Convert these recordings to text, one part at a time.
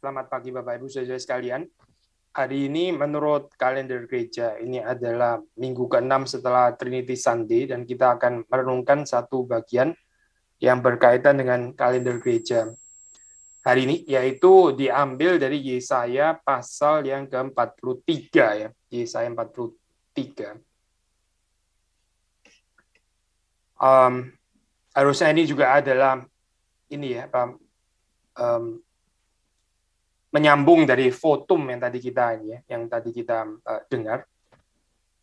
Selamat pagi Bapak Ibu saudara sekalian. Hari ini menurut kalender gereja ini adalah minggu ke-6 setelah Trinity Sunday dan kita akan merenungkan satu bagian yang berkaitan dengan kalender gereja hari ini, yaitu diambil dari Yesaya pasal yang ke-43 ya. Yesaya 43. Harusnya ini juga adalah ini ya, menyambung dari votum yang tadi kita dengar.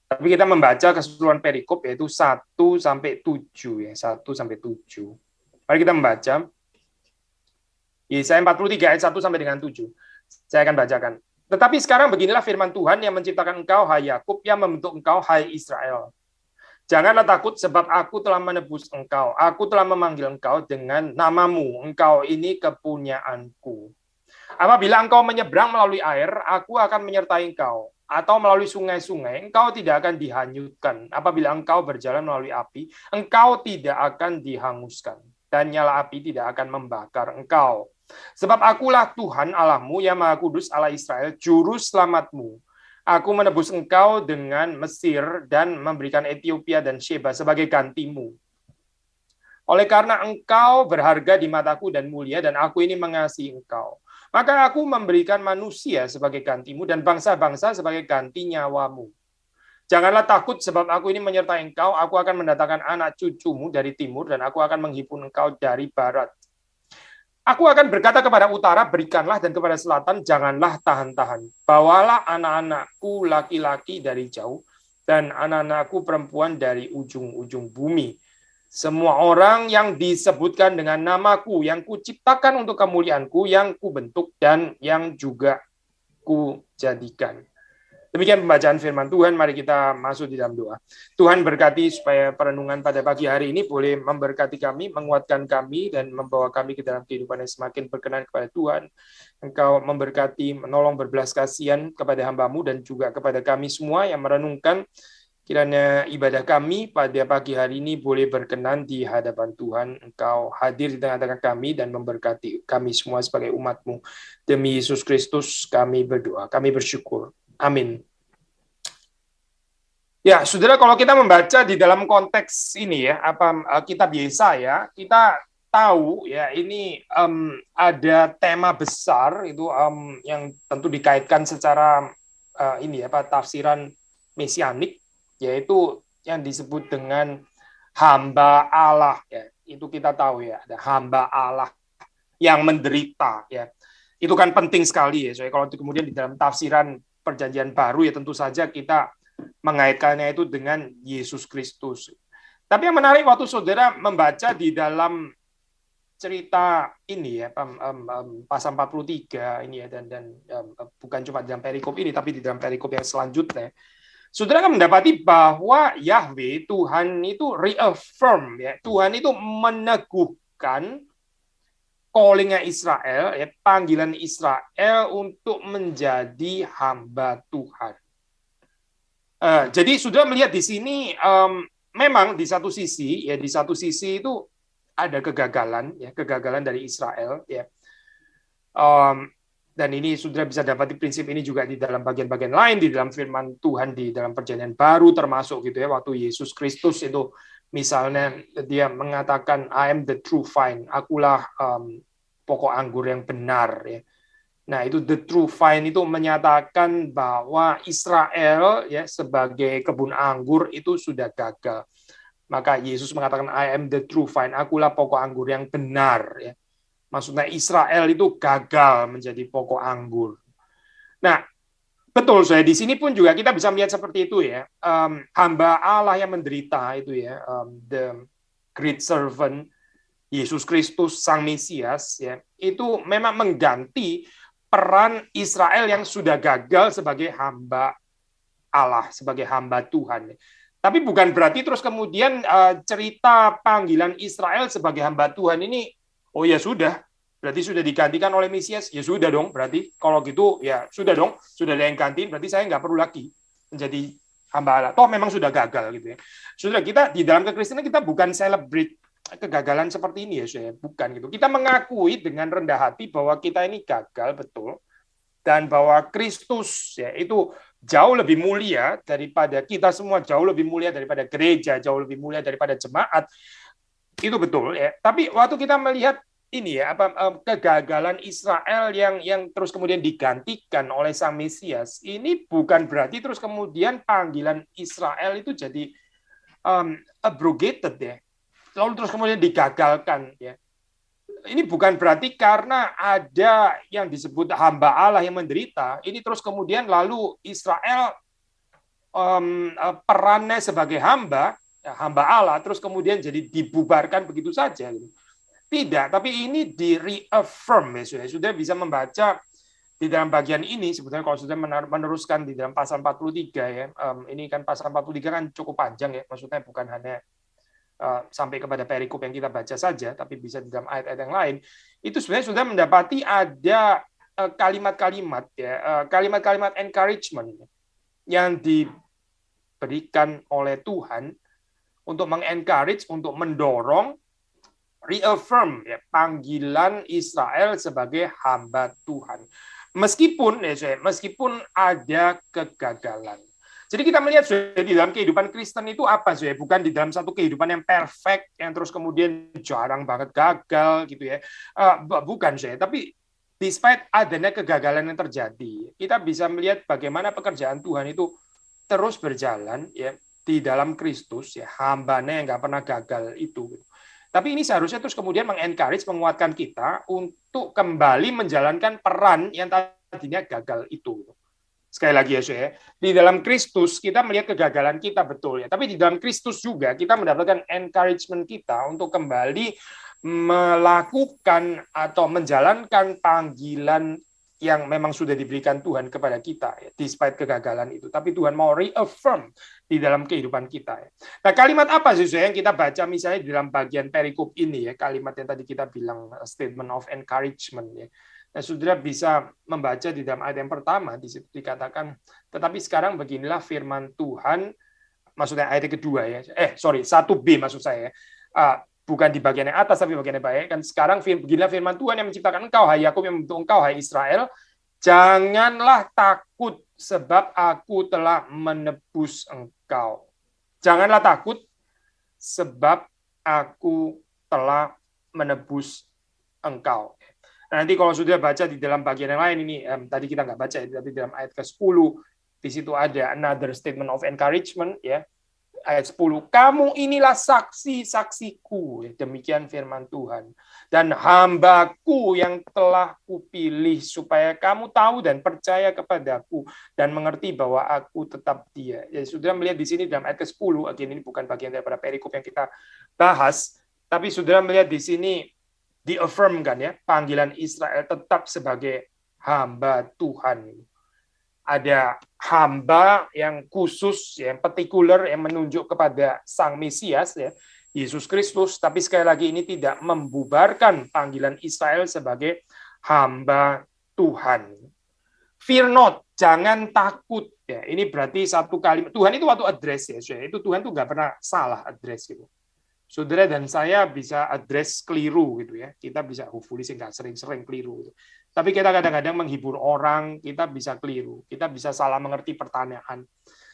Tapi kita membaca keseluruhan perikop yaitu 1 sampai 7 ya, 1 sampai 7. Mari kita membaca Yesaya 43 ayat 1 sampai dengan 7. Saya akan bacakan. Tetapi sekarang beginilah firman Tuhan yang menciptakan engkau hai Yakub, yang membentuk engkau hai Israel. Janganlah takut sebab aku telah menebus engkau. Aku telah memanggil engkau dengan namamu. Engkau ini kepunyaanku. Apabila engkau menyeberang melalui air, aku akan menyertai engkau. Atau melalui sungai-sungai, engkau tidak akan dihanyutkan. Apabila engkau berjalan melalui api, engkau tidak akan dihanguskan. Dan nyala api tidak akan membakar engkau. Sebab akulah Tuhan Allahmu yang Maha Kudus Allah Israel, juru selamatmu. Aku menebus engkau dengan Mesir dan memberikan Ethiopia dan Sheba sebagai gantimu. Oleh karena engkau berharga di mataku dan mulia, dan aku ini mengasihi engkau. Maka aku memberikan manusia sebagai gantimu dan bangsa-bangsa sebagai ganti nyawamu. Janganlah takut sebab aku ini menyertai engkau, aku akan mendatangkan anak cucumu dari timur dan aku akan menghimpun engkau dari barat. Aku akan berkata kepada utara, berikanlah, dan kepada selatan, janganlah tahan-tahan. Bawalah anak-anakku laki-laki dari jauh dan anak-anakku perempuan dari ujung-ujung bumi. Semua orang yang disebutkan dengan namaku, yang kuciptakan untuk kemuliaanku, yang kubentuk dan yang juga kujadikan. Demikian pembacaan firman Tuhan, mari kita masuk di dalam doa. Tuhan berkati supaya perenungan pada pagi hari ini boleh memberkati kami, menguatkan kami, dan membawa kami ke dalam kehidupan yang semakin berkenan kepada Tuhan. Engkau memberkati, menolong berbelas kasihan kepada hamba-Mu dan juga kepada kami semua yang merenungkan. Kiranya ibadah kami pada pagi hari ini boleh berkenan di hadapan Tuhan. Engkau hadir di tengah-tengah kami dan memberkati kami semua sebagai umat-Mu. Demi Yesus Kristus kami berdoa, kami bersyukur. Amin. Ya, saudara, kalau kita membaca di dalam konteks ini ya, kitab Yesaya, kita tahu ya ini ada tema besar itu yang tentu dikaitkan secara tafsiran mesianik, yaitu yang disebut dengan hamba Allah ya. Itu kita tahu ya, ada hamba Allah yang menderita ya. Itu kan penting sekali ya. Soalnya kalau kemudian di dalam tafsiran Perjanjian Baru ya tentu saja kita mengaitkannya itu dengan Yesus Kristus. Tapi yang menarik waktu saudara membaca di dalam cerita ini ya, pasal 43 ini ya, dan bukan cuma di dalam perikop ini tapi di dalam perikop yang selanjutnya, saudara akan mendapati bahwa Yahweh, Tuhan itu reaffirm ya, Tuhan itu meneguhkan callingnya Israel, ya, panggilan Israel untuk menjadi hamba Tuhan. Jadi sudah melihat di sini, memang di satu sisi itu ada kegagalan, ya, kegagalan dari Israel, ya. Dan ini sudah bisa dapat prinsip ini juga di dalam bagian-bagian lain di dalam firman Tuhan di dalam Perjanjian Baru, termasuk gitu ya waktu Yesus Kristus itu misalnya dia mengatakan I am the true vine, akulah pokok anggur yang benar ya. Nah, itu the true vine itu menyatakan bahwa Israel ya sebagai kebun anggur itu sudah gagal. Maka Yesus mengatakan I am the true vine, akulah pokok anggur yang benar ya. Maksudnya Israel itu gagal menjadi pokok anggur. Nah, betul saya di sini pun juga kita bisa melihat seperti itu ya. Hamba Allah yang menderita itu ya, the great servant Yesus Kristus Sang Mesias ya, itu memang mengganti peran Israel yang sudah gagal sebagai hamba Allah, sebagai hamba Tuhan. Tapi bukan berarti terus kemudian cerita panggilan Israel sebagai hamba Tuhan ini, oh ya sudah, berarti sudah digantikan oleh Mesias, ya sudah dong, berarti kalau gitu ya sudah dong, sudah ada yang gantiin, berarti saya nggak perlu lagi menjadi hamba Allah. Toh memang sudah gagal gitu ya. Saudara, kita di dalam kekristenan kita bukan celebrate kegagalan seperti ini ya, saya bukan gitu. Kita mengakui dengan rendah hati bahwa kita ini gagal betul, dan bahwa Kristus ya itu jauh lebih mulia daripada kita semua, jauh lebih mulia daripada gereja, jauh lebih mulia daripada jemaat. Itu betul ya. Tapi waktu kita melihat ini ya kegagalan Israel yang terus kemudian digantikan oleh Sang Mesias, ini bukan berarti terus kemudian panggilan Israel itu jadi abrogated ya, lalu terus kemudian digagalkan ya. Ini bukan berarti karena ada yang disebut hamba Allah yang menderita, ini terus kemudian lalu Israel perannya sebagai hamba Allah terus kemudian jadi dibubarkan begitu saja. Tidak, tapi ini di reaffirm ya, sudah bisa membaca di dalam bagian ini. Sebetulnya kalau sudah meneruskan di dalam pasal 43 ya, ini kan pasal 43 kan cukup panjang ya, maksudnya bukan hanya sampai kepada perikop yang kita baca saja, tapi bisa di dalam ayat-ayat yang lain. Itu sebenarnya sudah mendapati ada kalimat-kalimat ya, kalimat-kalimat encouragement yang diberikan oleh Tuhan untuk mengencourage, untuk mendorong, reaffirm ya, panggilan Israel sebagai hamba Tuhan. Meskipun ada kegagalan. Jadi kita melihat di dalam kehidupan Kristen itu apa sih? Bukan di dalam satu kehidupan yang perfect, yang terus kemudian jarang banget gagal gitu ya. Bukan sih, tapi despite adanya kegagalan yang terjadi, kita bisa melihat bagaimana pekerjaan Tuhan itu terus berjalan ya di dalam Kristus ya, hambanya yang nggak pernah gagal itu. Tapi ini seharusnya terus kemudian mengencourage, menguatkan kita untuk kembali menjalankan peran yang tadinya gagal itu. Sekali lagi ya, saya di dalam Kristus kita melihat kegagalan kita betul ya, tapi di dalam Kristus juga kita mendapatkan encouragement kita untuk kembali melakukan atau menjalankan panggilan yang memang sudah diberikan Tuhan kepada kita ya, despite kegagalan itu. Tapi Tuhan mau reaffirm di dalam kehidupan kita ya. Nah, kalimat apa sih yang kita baca misalnya di dalam bagian perikop ini ya, kalimat yang tadi kita bilang statement of encouragement ya. Nah, saudara bisa membaca di dalam ayat yang pertama, di situ dikatakan, tetapi sekarang beginilah firman Tuhan, maksudnya ayat kedua ya, 1b maksud saya, bukan di bagian yang atas, tapi bagian yang bawah. Kan sekarang beginilah firman Tuhan yang menciptakan engkau, hai Yakub, yang membentuk engkau, hai Israel, janganlah takut, sebab aku telah menebus engkau. Janganlah takut, sebab aku telah menebus engkau. Nah, nanti kalau sudah baca di dalam bagian yang lain ini, tadi kita nggak baca, tapi dalam ayat ke-10, di situ ada another statement of encouragement, ya. Ayat 10, kamu inilah saksi-saksiku, ya, demikian firman Tuhan. Dan hambaku yang telah kupilih, supaya kamu tahu dan percaya kepadaku, dan mengerti bahwa aku tetap Dia. Ya, sudah melihat di sini dalam ayat ke-10, ini bukan bagian daripada perikop yang kita bahas, tapi sudah melihat di sini, di-affirmkan ya, panggilan Israel tetap sebagai hamba Tuhan. Ada hamba yang khusus, yang partikular, yang menunjuk kepada Sang Mesias, ya, Yesus Kristus, tapi sekali lagi ini tidak membubarkan panggilan Israel sebagai hamba Tuhan. Fear not, jangan takut. Ya, ini berarti satu kalimat. Tuhan itu waktu address ya, itu Tuhan tuh nggak pernah salah address gitu. Saudara dan saya bisa address keliru gitu ya. Kita bisa hopefully sih nggak sering-sering keliru. Gitu. Tapi kita kadang-kadang menghibur orang, kita bisa keliru. Kita bisa salah mengerti pertanyaan.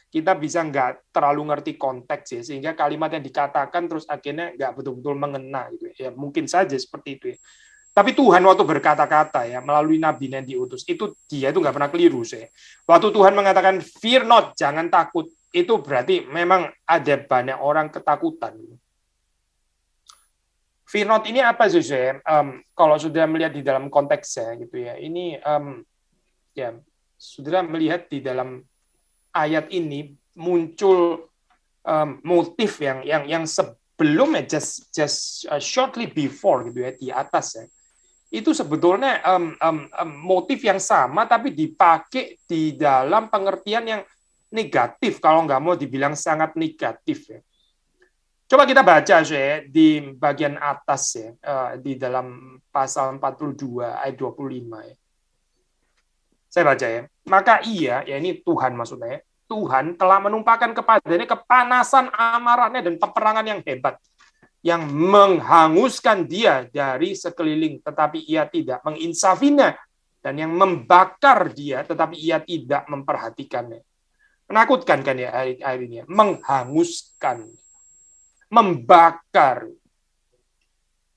Kita bisa nggak terlalu ngerti konteks ya, sehingga kalimat yang dikatakan terus akhirnya nggak betul-betul mengena gitu ya. Mungkin saja seperti itu ya. Tapi Tuhan waktu berkata-kata ya melalui nabi yang diutus, itu dia itu nggak pernah keliru sih. Waktu Tuhan mengatakan fear not, jangan takut, itu berarti memang ada banyak orang ketakutan. Fear not ini apa sih? Kalau sudah melihat di dalam konteksnya gitu ya, ini ya sudah melihat di dalam ayat ini muncul motif yang sebelumnya just shortly before gitu ya di atas ya, itu sebetulnya motif yang sama tapi dipakai di dalam pengertian yang negatif, kalau nggak mau dibilang sangat negatif ya. Coba kita baca ya, di bagian atas ya, di dalam pasal 42 ayat 25 ya. Saya baca ya. Maka ia, ya ini Tuhan maksudnya, Tuhan telah menumpahkan kepadanya kepanasan amarahnya dan peperangan yang hebat, yang menghanguskan dia dari sekeliling, tetapi ia tidak menginsafinya, dan yang membakar dia, tetapi ia tidak memperhatikannya. Menakutkan kan ya ayat ini, menghanguskan, membakar.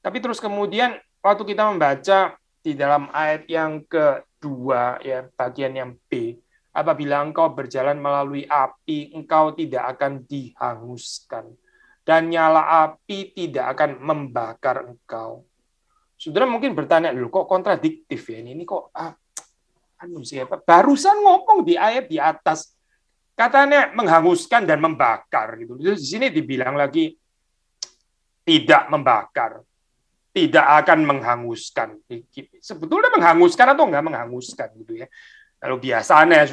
Tapi terus kemudian waktu kita membaca di dalam ayat yang kedua, ya bagian yang B, apabila engkau berjalan melalui api, engkau tidak akan dihanguskan, dan nyala api tidak akan membakar engkau. Saudara mungkin bertanya, loh kok kontradiktif ya ini kok siapa? Barusan ngomong di ayat di atas katanya menghanguskan dan membakar gitu. Terus di sini dibilang lagi tidak membakar, tidak akan menghanguskan. Sebetulnya menghanguskan atau enggak menghanguskan gitu ya. Kalau biasanya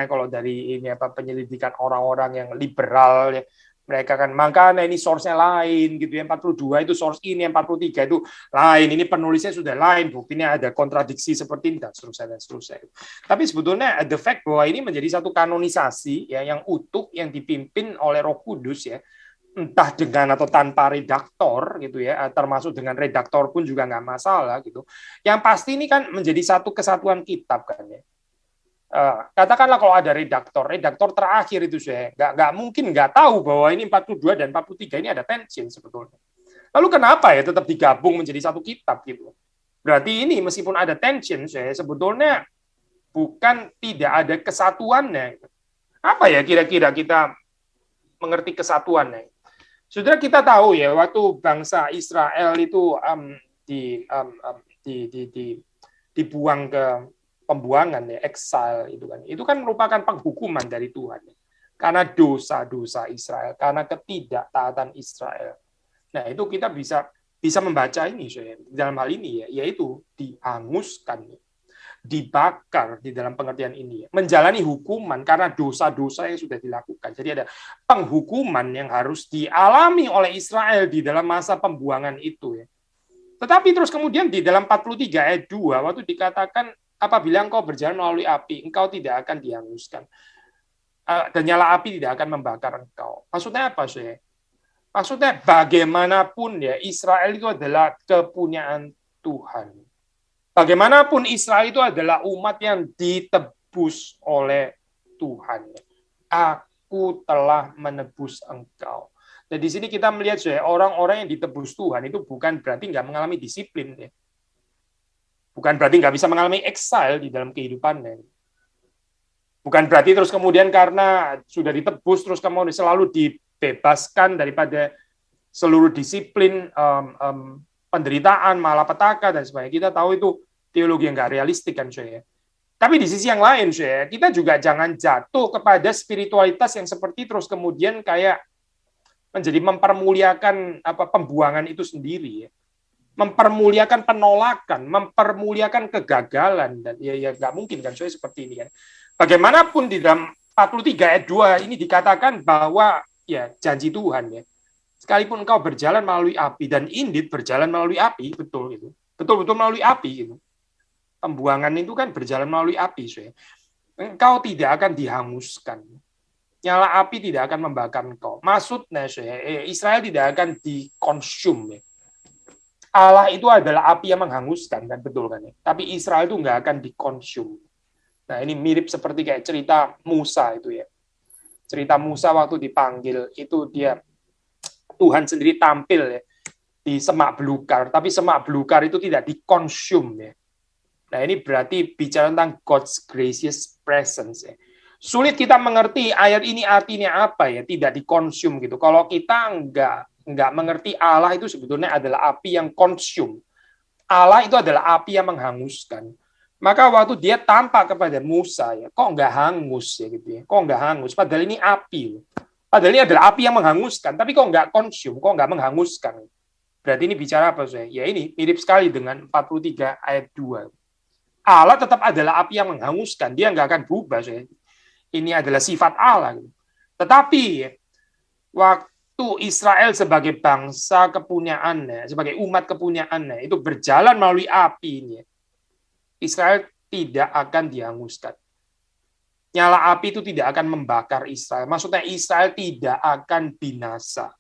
kalau dari ini penyelidikan orang-orang yang liberal ya, mereka kan makanya ini source-nya lain gitu ya, 42 itu source ini, 43 itu lain, ini penulisnya sudah lain, buktinya ada kontradiksi seperti ini dan seterusnya. Tapi sebetulnya the fact bahwa ini menjadi satu kanonisasi ya yang utuh yang dipimpin oleh Roh Kudus ya, entah dengan atau tanpa redaktor gitu ya, termasuk dengan redaktor pun juga nggak masalah gitu. Yang pasti ini kan menjadi satu kesatuan kitab kan ya. Katakanlah kalau ada redaktor terakhir itu saya nggak mungkin nggak tahu bahwa ini 42 dan 43 ini ada tension sebetulnya. Lalu kenapa ya tetap digabung menjadi satu kitab gitu? Berarti ini meskipun ada tension saya sebetulnya bukan tidak ada kesatuannya. Apa ya kira-kira kita mengerti kesatuannya? Sudah kita tahu ya waktu bangsa Israel itu dibuang ke pembuangan ya, exile itu kan merupakan penghukuman dari Tuhan ya. Karena dosa-dosa Israel, karena ketidaktaatan Israel. Nah, itu kita bisa membaca ini dalam hal ini ya, yaitu dihanguskan, dibakar di dalam pengertian ini ya. Menjalani hukuman karena dosa-dosa yang sudah dilakukan. Jadi ada penghukuman yang harus dialami oleh Israel di dalam masa pembuangan itu ya. Tetapi terus kemudian di dalam 43 ayat 2 waktu dikatakan apabila engkau berjalan melalui api, engkau tidak akan dihanguskan. Dan nyala api tidak akan membakar engkau. Maksudnya apa, sih? Maksudnya bagaimanapun ya, Israel itu adalah kepunyaan Tuhan. Bagaimanapun Israel itu adalah umat yang ditebus oleh Tuhan. Aku telah menebus engkau. Dan di sini kita melihat orang-orang yang ditebus Tuhan itu bukan berarti nggak mengalami disiplin. Ya. Bukan berarti nggak bisa mengalami exile di dalam kehidupannya. Bukan berarti terus kemudian karena sudah ditebus, terus kemudian selalu dibebaskan daripada seluruh disiplin, penderitaan, malapetaka, dan sebagainya. Kita tahu itu teologi yang nggak realistik kan, saya. Tapi di sisi yang lain, saya, kita juga jangan jatuh kepada spiritualitas yang seperti terus kemudian kayak menjadi mempermuliakan pembuangan itu sendiri ya. Mempermuliakan penolakan, mempermuliakan kegagalan, dan ya nggak mungkin kan saya seperti ini kan. Bagaimanapun di dalam 43 ayat 2 ini dikatakan bahwa ya janji Tuhan ya. Sekalipun engkau berjalan melalui api, dan indeed berjalan melalui api, betul itu. Betul-betul melalui api gitu. Pembuangan itu kan berjalan melalui api, saya. Engkau tidak akan dihanguskan. Nyala api tidak akan membakar engkau. Maksudnya Israel tidak akan dikonsum ya. Allah itu adalah api yang menghanguskan, kan betul kan ya. Tapi Israel itu nggak akan dikonsum. Nah ini mirip seperti kayak cerita Musa itu ya. Cerita Musa waktu dipanggil itu dia Tuhan sendiri tampil ya di semak belukar, tapi semak belukar itu tidak dikonsum ya. Nah ini berarti bicara tentang God's gracious presence ya. Sulit kita mengerti ayat ini artinya apa ya, tidak dikonsum gitu. Kalau kita nggak mengerti Allah itu sebetulnya adalah api yang konsum. Allah itu adalah api yang menghanguskan. Maka waktu dia tampak kepada Musa ya, kok nggak hangus ya gitu ya, kok nggak hangus. Padahal ini api, padahal ini adalah api yang menghanguskan, tapi kok nggak konsum, kok nggak menghanguskan. Berarti ini bicara apa saya? Ya ini mirip sekali dengan 43 ayat 2. Allah tetap adalah api yang menghanguskan, dia nggak akan berubah saya. Ini adalah sifat Allah. Tetapi waktu Israel sebagai bangsa kepunyaannya, sebagai umat kepunyaannya, itu berjalan melalui api ini, Israel tidak akan dihanguskan. Nyala api itu tidak akan membakar Israel. Maksudnya Israel tidak akan binasa.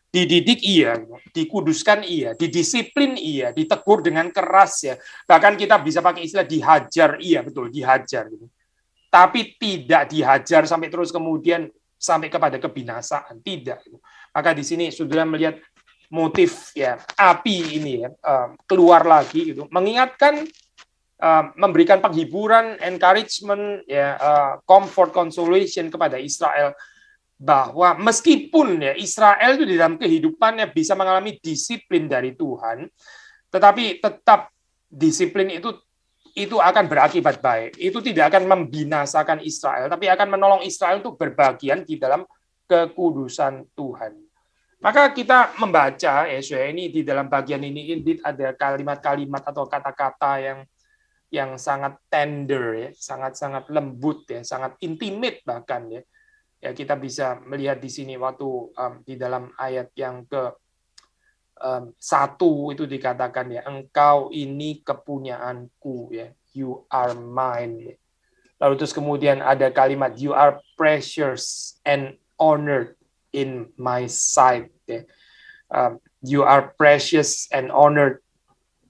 Dididik iya, dikuduskan iya, didisiplin iya, ditegur dengan keras ya. Bahkan kita bisa pakai istilah dihajar, iya betul, dihajar gitu. Tapi tidak dihajar sampai terus kemudian sampai kepada kebinasaan, tidak. Maka di sini saudara melihat motif ya api ini ya keluar lagi gitu, mengingatkan, memberikan penghiburan, encouragement ya, comfort, consolation kepada Israel, bahwa meskipun ya Israel itu di dalam kehidupannya bisa mengalami disiplin dari Tuhan, tetapi tetap disiplin itu akan berakibat baik. Itu tidak akan membinasakan Israel, tapi akan menolong Israel untuk berbagian di dalam kekudusan Tuhan. Maka kita membaca Yesaya ini, di dalam bagian ini ada kalimat-kalimat atau kata-kata yang sangat tender ya, sangat-sangat lembut ya, sangat intimate bahkan ya. Ya, kita bisa melihat di sini waktu di dalam ayat yang ke 1 itu dikatakan ya, engkau ini kepunyaanku ya, you are mine ya. Lalu terus kemudian ada kalimat you are precious and honored in my sight ya. You are precious and honored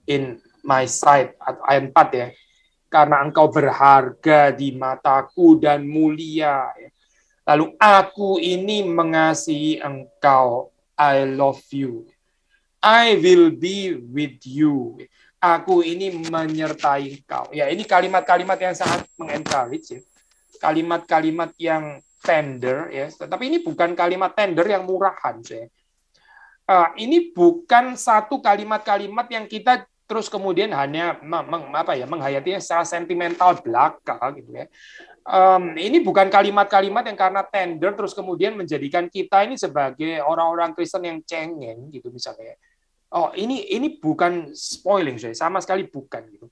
in my sight, atau ayat 4 ya, karena engkau berharga di mataku dan mulia ya. Lalu aku ini mengasihi engkau, I love you. I will be with you. Aku ini menyertai engkau. Ya, ini kalimat-kalimat yang sangat mengencourage ya. Kalimat-kalimat yang tender ya. Tapi ini bukan kalimat tender yang murahan ya. Ini bukan satu kalimat-kalimat yang kita terus kemudian hanya menghayatinya secara sentimental belaka gitu ya. Ini bukan kalimat-kalimat yang karena tender terus kemudian menjadikan kita ini sebagai orang-orang Kristen yang cengeng gitu misalnya. Oh, ini bukan spoiling saya, sama sekali bukan gitu.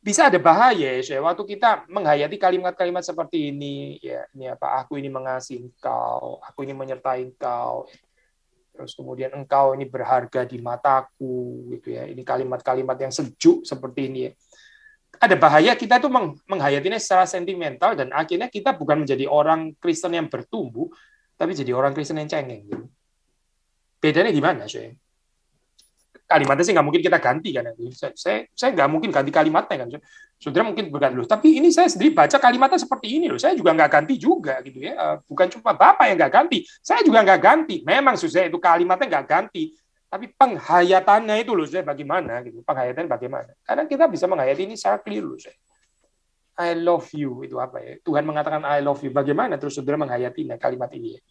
Bisa ada bahaya ya, waktu kita menghayati kalimat-kalimat seperti ini ya, ini apa, aku ini mengasihi engkau, aku ini menyertai engkau. Terus kemudian engkau ini berharga di mataku gitu ya. Ini kalimat-kalimat yang sejuk seperti ini ya. Ada bahaya kita tuh menghayatinya secara sentimental dan akhirnya kita bukan menjadi orang Kristen yang bertumbuh, tapi jadi orang Kristen yang cengeng. Gitu. Bedanya di mana, sih? Kalimatnya sih nggak mungkin kita ganti kan? Saya nggak mungkin ganti kalimatnya kan. Saudara mungkin berganti loh. Tapi ini saya sendiri baca kalimatnya seperti ini loh. Saya juga nggak ganti juga gitu ya. Bukan cuma Bapak yang nggak ganti, saya juga nggak ganti. Memang susah itu kalimatnya nggak ganti. Tapi penghayatannya itu loh, saya bagaimana gitu. Penghayatan bagaimana? Karena kita bisa menghayati ini secara clear loh, saya. I love you itu apa ya? Tuhan mengatakan I love you. Bagaimana terus saudara menghayatinya kalimat ini ya?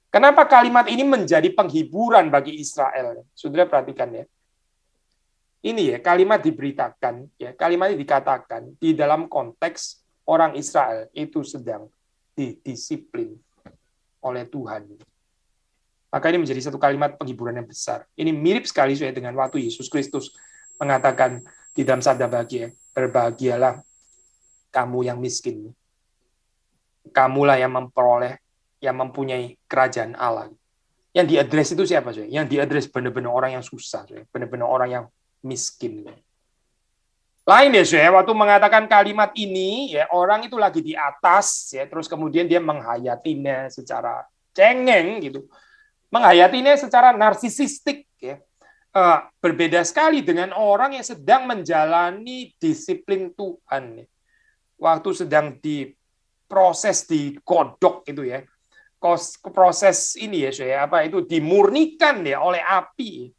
Kenapa kalimat ini menjadi penghiburan bagi Israel? Saudara perhatikan ya. Ini ya, kalimat diberitakan, ya, kalimat ini dikatakan di dalam konteks orang Israel itu sedang didisiplin oleh Tuhan. Maka ini menjadi satu kalimat penghiburan yang besar. Ini mirip sekali dengan waktu Yesus Kristus mengatakan di dalam sabda bahagia, berbahagialah kamu yang miskin. Kamulah yang memperoleh, yang mempunyai kerajaan Allah. Yang diadres itu siapa? Yang diadres benar-benar orang yang susah, benar-benar orang yang miskin. Lain ya, waktu mengatakan kalimat ini, ya orang itu lagi di atas, ya terus kemudian dia menghayatinya secara cengeng gitu. Menghayatinya secara narsisistik ya. Berbeda sekali dengan orang yang sedang menjalani disiplin Tuhan. Waktu sedang diproses, digodok itu ya. Proses ini ya, apa itu dimurnikan ya oleh api.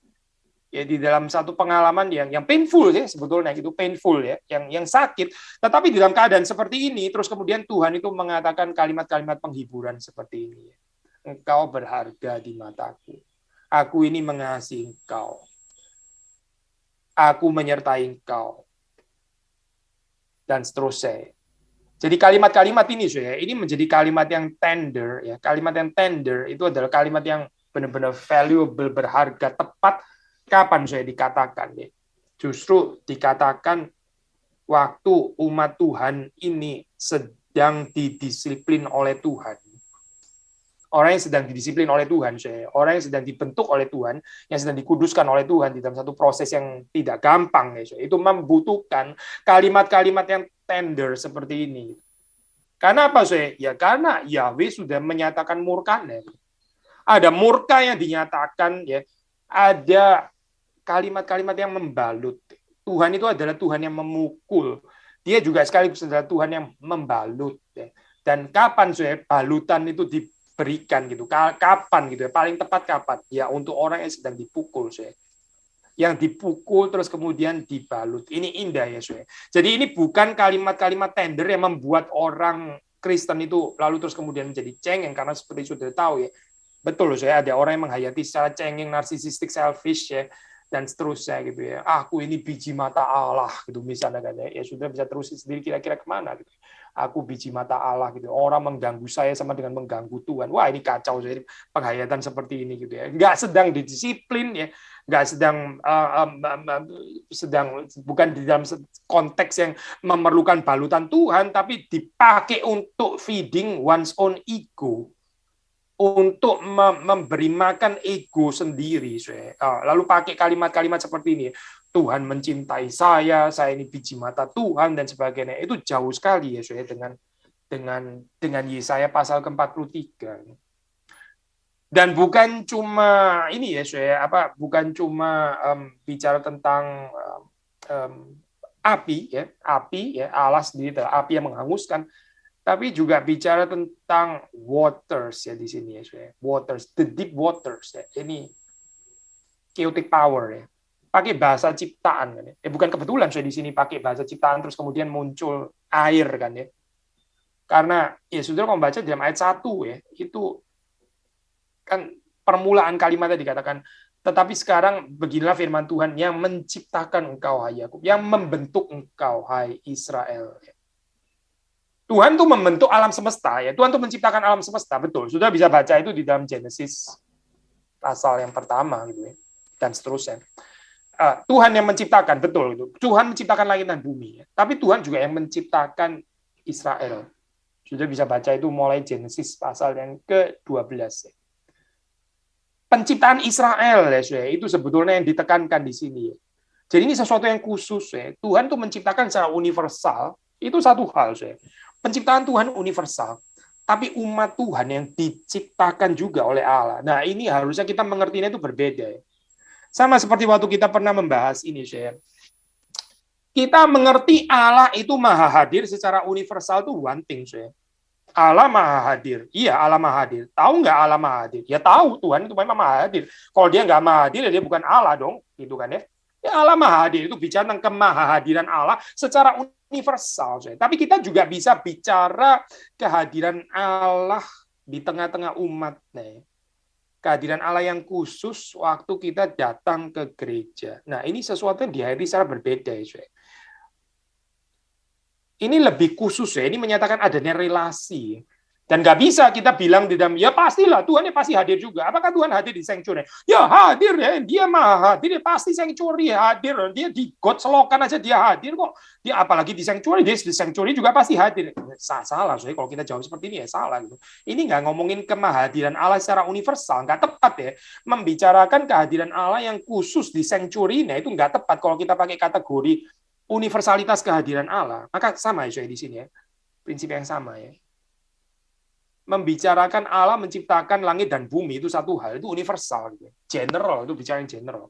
Ya di dalam satu pengalaman yang painful ya sebetulnya itu painful ya, yang sakit. Tetapi di dalam keadaan seperti ini terus kemudian Tuhan itu mengatakan kalimat-kalimat penghiburan seperti ini. Engkau berharga di mataku. Aku ini mengasihi engkau. Aku menyertai engkau. Dan seterusnya. Jadi kalimat-kalimat ini menjadi kalimat yang tender. Ya. Kalimat yang tender itu adalah kalimat yang benar-benar valuable, berharga, tepat. Kapan saya dikatakan? Ya. Justru dikatakan waktu umat Tuhan ini sedang didisiplin oleh Tuhan. Orang yang sedang didisiplin oleh Tuhan, orang yang sedang dibentuk oleh Tuhan, yang sedang dikuduskan oleh Tuhan di dalam satu proses yang tidak gampang, itu membutuhkan kalimat-kalimat yang tender seperti ini. Karena apa, ya karena Yahweh sudah menyatakan murkanya. ada murka yang dinyatakan, ya, ada kalimat-kalimat yang membalut. Tuhan itu adalah Tuhan yang memukul. Dia juga sekaligus adalah Tuhan yang membalut. Ya. Dan kapan balutan itu diberikan gitu? Kapan gitu ya? Paling tepat kapan? Ya untuk orang yang sedang dipukul, yang dipukul terus kemudian dibalut. Ini indah ya, Jadi ini bukan kalimat-kalimat tender yang membuat orang Kristen itu lalu terus kemudian menjadi cengeng, karena seperti sudah tahu ya. Betul, ada orang yang menghayati secara cengeng, narsisistik, selfish ya, dan seterusnya gitu ya. Aku ini biji mata Allah gitu misalnya kan ya. Ya sudah bisa terus sendiri kira-kira kemana gitu. Aku biji mata Allah gitu. Orang mengganggu saya sama dengan mengganggu Tuhan. Wah, ini kacau jadi penghayatan seperti ini gitu ya. Nggak sedang didisiplin ya, nggak sedang bukan di dalam konteks yang memerlukan balutan Tuhan, tapi dipakai untuk feeding one's own ego, untuk memberi makan ego sendiri. Lalu pakai kalimat-kalimat seperti ini, Tuhan mencintai saya ini biji mata Tuhan dan sebagainya. Itu jauh sekali ya, dengan Yesaya pasal ke-43. Dan bukan cuma ini ya, bukan cuma bicara tentang api ya, Allah sendiri adalah api yang menghanguskan, tapi juga bicara tentang waters ya di sini ya, waters, the deep waters ya. Ini chaotic power ya. Pakai bahasa ciptaan kan ya. Bukan kebetulan di sini pakai bahasa ciptaan terus kemudian muncul air kan ya. Karena ya saudara membaca dalam ayat 1 ya, itu kan permulaan kalimatnya dikatakan, tetapi sekarang beginilah firman Tuhan yang menciptakan engkau hai Yakub, yang membentuk engkau hai Israel. Tuhan tuh membentuk alam semesta ya. Tuhan tuh menciptakan alam semesta, betul. Sudah bisa baca itu di dalam Genesis pasal yang pertama gitu ya. Dan seterusnya. Tuhan yang menciptakan, betul itu. Tuhan menciptakan langit dan bumi ya. Tapi Tuhan juga yang menciptakan Israel. Sudah bisa baca itu mulai Genesis pasal yang ke-12 ya. Penciptaan Israel ya, itu sebetulnya yang ditekankan di sini ya. Jadi ini sesuatu yang khusus ya. Tuhan tuh menciptakan secara universal, itu satu hal ya. Penciptaan Tuhan universal, tapi umat Tuhan yang diciptakan juga oleh Allah. Nah, ini harusnya kita mengertinya itu berbeda. Sama seperti waktu kita pernah membahas ini, Syekh. Kita mengerti Allah itu maha hadir secara universal itu one thing, Syekh. Allah maha hadir. Iya, Allah maha hadir. Tahu nggak Allah maha hadir? Ya tahu, Tuhan itu memang maha hadir. Kalau dia nggak maha hadir, ya dia bukan Allah dong, gitu kan ya. Ya Allah maha hadir, itu bicara tentang kemahahadiran Allah secara universal. Tapi kita juga bisa bicara kehadiran Allah di tengah-tengah umat. Kehadiran Allah yang khusus waktu kita datang ke gereja. Nah, ini sesuatu yang dihayati secara berbeda. Ini lebih khusus ya, ini menyatakan adanya relasi. Dan nggak bisa kita bilang di dalam, ya pastilah Tuhan pasti hadir juga. Apakah Tuhan hadir di sanctuary? Ya hadir ya, dia maha hadir, ya pasti sanctuary hadir. Dia di God selokan aja dia hadir kok. Dia apalagi di sanctuary, dia di sanctuary juga pasti hadir. Salah, soalnya kalau kita jawab seperti ini ya salah gitu. Ini nggak ngomongin kemahadiran Allah secara universal, nggak tepat ya. Membicarakan kehadiran Allah yang khusus di sanctuary, nah itu nggak tepat kalau kita pakai kategori universalitas kehadiran Allah. Maka sama ya di sini ya, prinsip yang sama ya. Membicarakan Allah menciptakan langit dan bumi itu satu hal, itu universal, gitu. General, itu bicara yang general.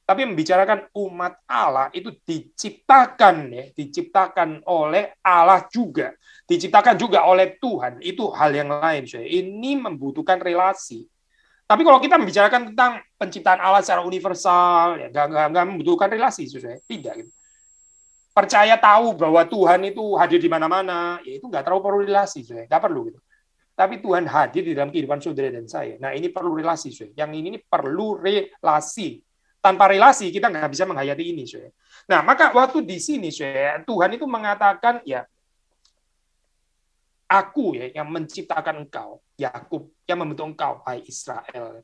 Tapi membicarakan umat Allah itu diciptakan ya, diciptakan oleh Allah juga, diciptakan juga oleh Tuhan, itu hal yang lain. Ini membutuhkan relasi. Tapi kalau kita membicarakan tentang penciptaan Allah secara universal, ya nggak membutuhkan relasi, tidak. Gitu. Percaya tahu bahwa Tuhan itu hadir di mana-mana, ya itu nggak terlalu perlu relasi, nggak perlu gitu. Tapi Tuhan hadir di dalam kehidupan saudara dan saya. Nah, ini perlu relasi, yang ini perlu relasi. Tanpa relasi kita nggak bisa menghayati ini, Nah, maka waktu di sini, Tuhan itu mengatakan, ya, aku ya yang menciptakan engkau, Yakub, yang membentuk engkau, hai Israel.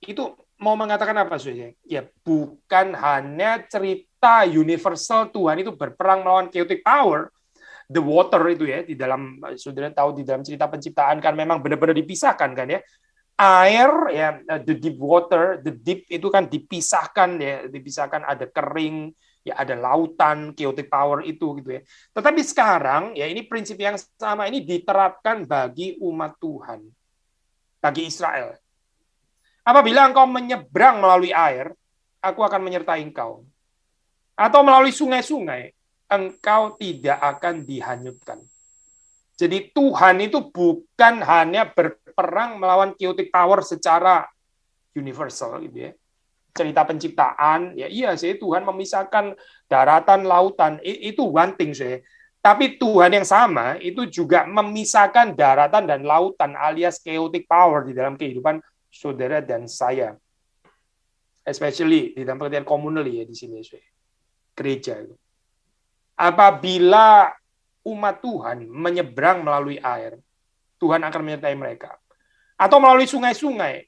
Itu mau mengatakan apa, Ya, bukan hanya cerita universal Tuhan itu berperang melawan chaotic power, the water itu ya, di dalam, saudara tahu di dalam cerita penciptaan kan memang benar-benar dipisahkan kan ya. Air ya, the deep water, the deep itu kan dipisahkan ya, dipisahkan, ada kering, ya ada lautan, chaotic power itu gitu ya. Tetapi sekarang ya ini prinsip yang sama ini diterapkan bagi umat Tuhan. bagi Israel. Apabila engkau menyeberang melalui air, aku akan menyertai engkau. Atau melalui sungai-sungai, engkau tidak akan dihanyutkan. Jadi Tuhan itu bukan hanya berperang melawan chaotic power secara universal gitu ya. Cerita penciptaan, ya iya sih Tuhan memisahkan daratan, lautan, itu one thing sih. Tapi Tuhan yang sama itu juga memisahkan daratan dan lautan alias chaotic power di dalam kehidupan saudara dan saya. Especially di dalam pengertian komunal ya di sini sih. Gereja itu. Apabila umat Tuhan menyeberang melalui air, Tuhan akan menyertai mereka. Atau melalui sungai-sungai,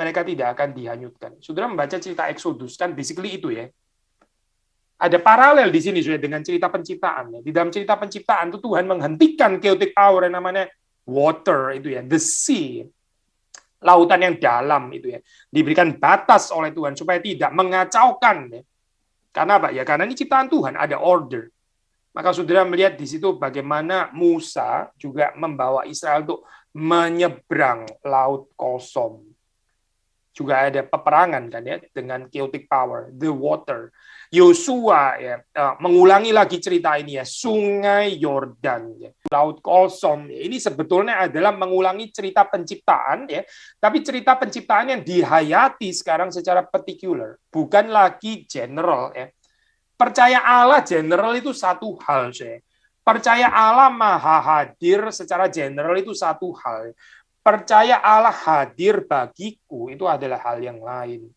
mereka tidak akan dihanyutkan. Saudara membaca cerita Exodus, kan basically itu ya. Ada paralel di sini sudah dengan cerita penciptaan. Di dalam cerita penciptaan itu Tuhan menghentikan chaotic power yang namanya water itu ya, the sea, lautan yang dalam itu ya, diberikan batas oleh Tuhan supaya tidak mengacaukan. Ya. Karena apa? Ya karena ini ciptaan Tuhan, ada order. Maka saudara melihat di situ bagaimana Musa juga membawa Israel untuk menyeberang laut kosong. Juga ada peperangan kan ya dengan chaotic power, the water. Yosua ya mengulangi lagi cerita ini ya, Sungai Yordan ya, laut kosong. Ya. Ini sebetulnya adalah mengulangi cerita penciptaan ya, tapi cerita penciptaan yang dihayati sekarang secara particular, bukan lagi general ya. Percaya Allah general itu satu hal, saya. Percaya Allah maha hadir secara general itu satu hal. Percaya Allah hadir bagiku itu adalah hal yang lain.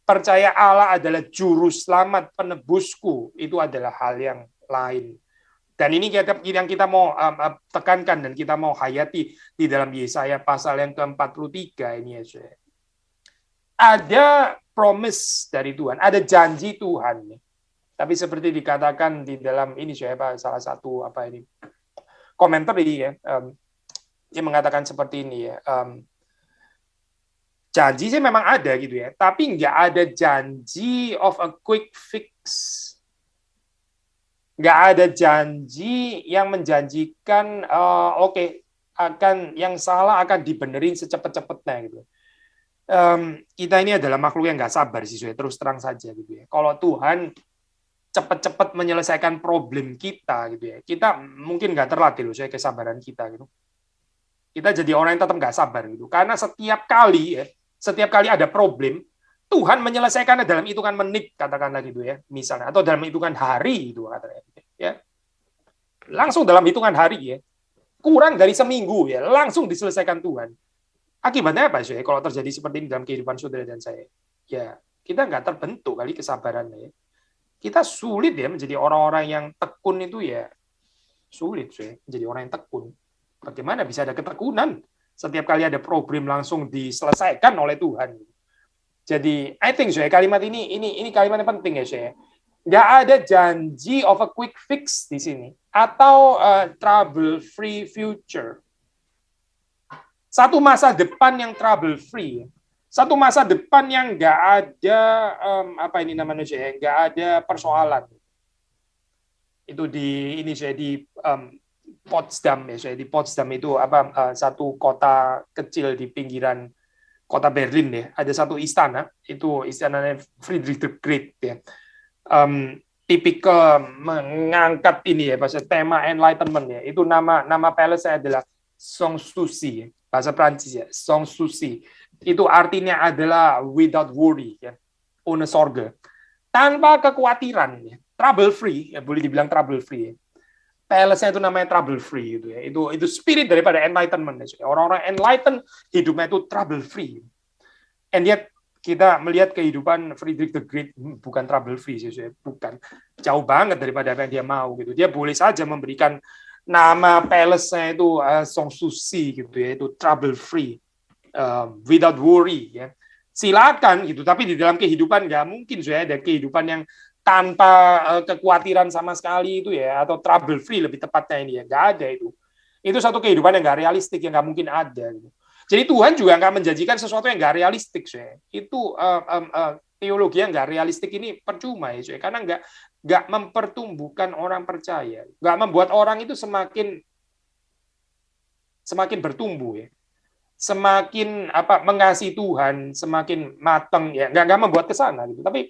Percaya Allah adalah juru selamat penebusku itu adalah hal yang lain. Dan ini yang kita mau tekankan dan kita mau hayati di dalam Yesaya pasal yang ke-43 ini ya, saya. Ada promise dari Tuhan, ada janji Tuhan nih. Tapi seperti dikatakan di dalam ini siapa salah satu komentar ya, dia mengatakan seperti ini ya, janji sih memang ada gitu ya, tapi nggak ada janji of a quick fix, nggak ada janji yang menjanjikan akan yang salah akan dibenerin secepat-cepatnya gitu. Kita ini adalah makhluk yang nggak sabar sih, terus terang saja gitu ya. Kalau Tuhan cepat-cepat menyelesaikan problem kita gitu ya. Kita mungkin nggak terlatih loh saya kesabaran kita gitu. Kita jadi orang yang tetap nggak sabar gitu. Karena setiap kali ada problem, Tuhan menyelesaikannya dalam hitungan menit katakanlah gitu ya, misalnya atau dalam hitungan hari itu katanya ya. Langsung dalam hitungan hari ya. Kurang dari seminggu ya, langsung diselesaikan Tuhan. Akibatnya apa sih kalau terjadi seperti ini dalam kehidupan saudara dan saya? Ya, kita nggak terbentuk kali kesabarannya ya. Kita sulit ya menjadi orang-orang yang tekun itu ya sulit sih menjadi orang yang tekun. Bagaimana bisa ada ketekunan? Setiap kali ada problem langsung diselesaikan oleh Tuhan. Jadi I think saya kalimat ini kalimat yang penting ya saya. Nggak ada janji of a quick fix di sini atau trouble free future. Satu masa depan yang trouble free. Satu masa depan yang nggak ada nggak ada persoalan. Itu di Potsdam ya, saya di Potsdam itu satu kota kecil di pinggiran kota Berlin ya. Ada satu istana, itu istananya Friedrich the Great ya. Tipikal mengangkat ini ya, bahasa tema Enlightenment ya. Itu nama palace adalah Sanssouci, bahasa Prancis ya, Sanssouci. Itu artinya adalah without worry ya, ohne Sorge, tanpa kekhawatiran ya, trouble free ya, boleh dibilang trouble free ya. Palace-nya itu namanya trouble free gitu ya. Itu spirit daripada enlightenment ya. Orang-orang enlightened hidupnya itu trouble free. And yet kita melihat kehidupan Friedrich the Great bukan trouble free sih, bukan, jauh banget daripada apa yang dia mau gitu. Dia boleh saja memberikan nama palace-nya itu Sanssouci gitu ya, itu trouble free. Without worry ya, silakan gitu, tapi di dalam kehidupan nggak mungkin saya ada kehidupan yang tanpa kekhawatiran sama sekali itu ya, atau trouble free lebih tepatnya ini ya, nggak ada itu satu kehidupan yang nggak realistik, yang nggak mungkin ada gitu. Jadi Tuhan juga nggak menjanjikan sesuatu yang nggak realistik saya, itu teologi yang nggak realistik ini percuma ya saya, karena nggak mempertumbuhkan orang percaya, nggak membuat orang itu semakin bertumbuh ya. semakin mengasihi Tuhan, semakin matang ya, nggak membuat ke sana gitu, tapi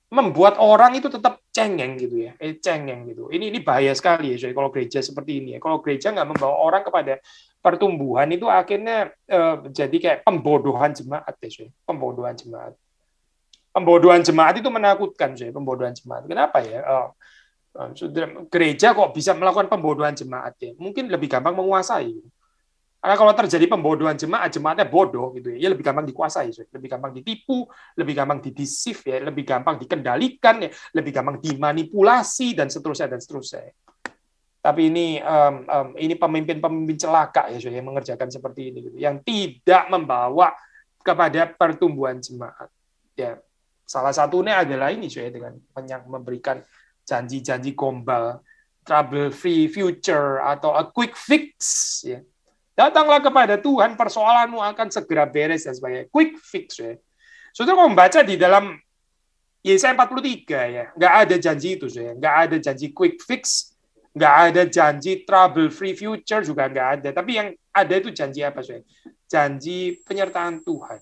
membuat orang itu tetap cengeng gitu ya, cengeng gitu. Ini bahaya sekali ya, kalau gereja seperti ini ya. Kalau gereja nggak membawa orang kepada pertumbuhan itu akhirnya jadi kayak pembodohan jemaat ya, pembodohan jemaat. Pembodohan jemaat itu menakutkan, pembodohan jemaat. Kenapa ya? Gereja kok bisa melakukan pembodohan jemaat ya? Mungkin lebih gampang menguasai. Karena kalau terjadi pembodohan jemaat, jemaatnya bodoh gitu ya, lebih gampang dikuasai, lebih gampang ditipu, lebih gampang didisif ya, lebih gampang dikendalikan ya, lebih gampang dimanipulasi dan seterusnya dan seterusnya. Tapi ini pemimpin-pemimpin celaka ya, yang mengerjakan seperti ini gitu, yang tidak membawa kepada pertumbuhan jemaat. Ya, salah satunya adalah ini dengan memberikan janji-janji gombal, trouble-free future atau a quick fix ya. Datanglah kepada Tuhan, persoalanmu akan segera beres dan sebagainya. Quick fix ya. Saudara kalau membaca di dalam Yesaya 43 ya, nggak ada janji itu ya, nggak ada janji quick fix, nggak ada janji trouble free future juga nggak ada. Tapi yang ada itu janji apa ya? Janji penyertaan Tuhan.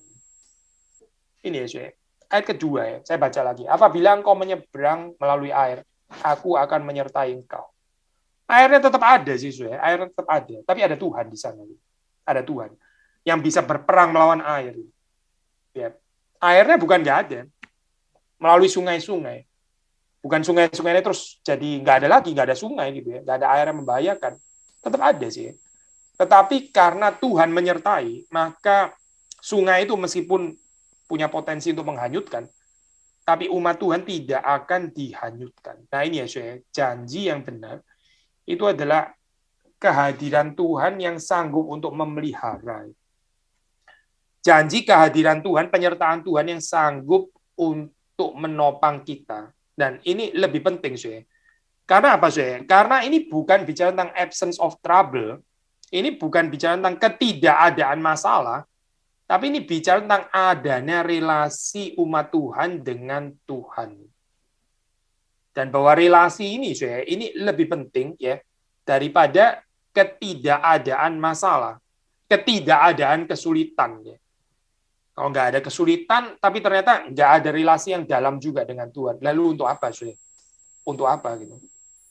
Ini ya, ayat kedua ya, saya baca lagi. Apabila engkau menyeberang melalui air, aku akan menyertai engkau. Airnya tetap ada sih, airnya tetap ada. Tapi ada Tuhan di sana. Ada Tuhan yang bisa berperang melawan air. Ya. Airnya bukan nggak ada. Melalui sungai-sungai. Bukan sungai-sungainya terus jadi nggak ada lagi, nggak ada sungai gitu ya. Nggak ada air yang membahayakan. Tetap ada sih. Tetapi karena Tuhan menyertai, maka sungai itu meskipun punya potensi untuk menghanyutkan, tapi umat Tuhan tidak akan dihanyutkan. Nah ini ya, janji yang benar itu adalah kehadiran Tuhan yang sanggup untuk memelihara. Janji kehadiran Tuhan, penyertaan Tuhan yang sanggup untuk menopang kita. Dan ini lebih penting, Karena apa, Karena ini bukan bicara tentang absence of trouble, ini bukan bicara tentang ketidakadaan masalah, tapi ini bicara tentang adanya relasi umat Tuhan dengan Tuhan. Dan bahwa relasi ini, ini lebih penting ya daripada ketidakadaan masalah, ketidakadaan kesulitan. Ya. Kalau nggak ada kesulitan, tapi ternyata nggak ada relasi yang dalam juga dengan Tuhan. Lalu untuk apa, Untuk apa gitu?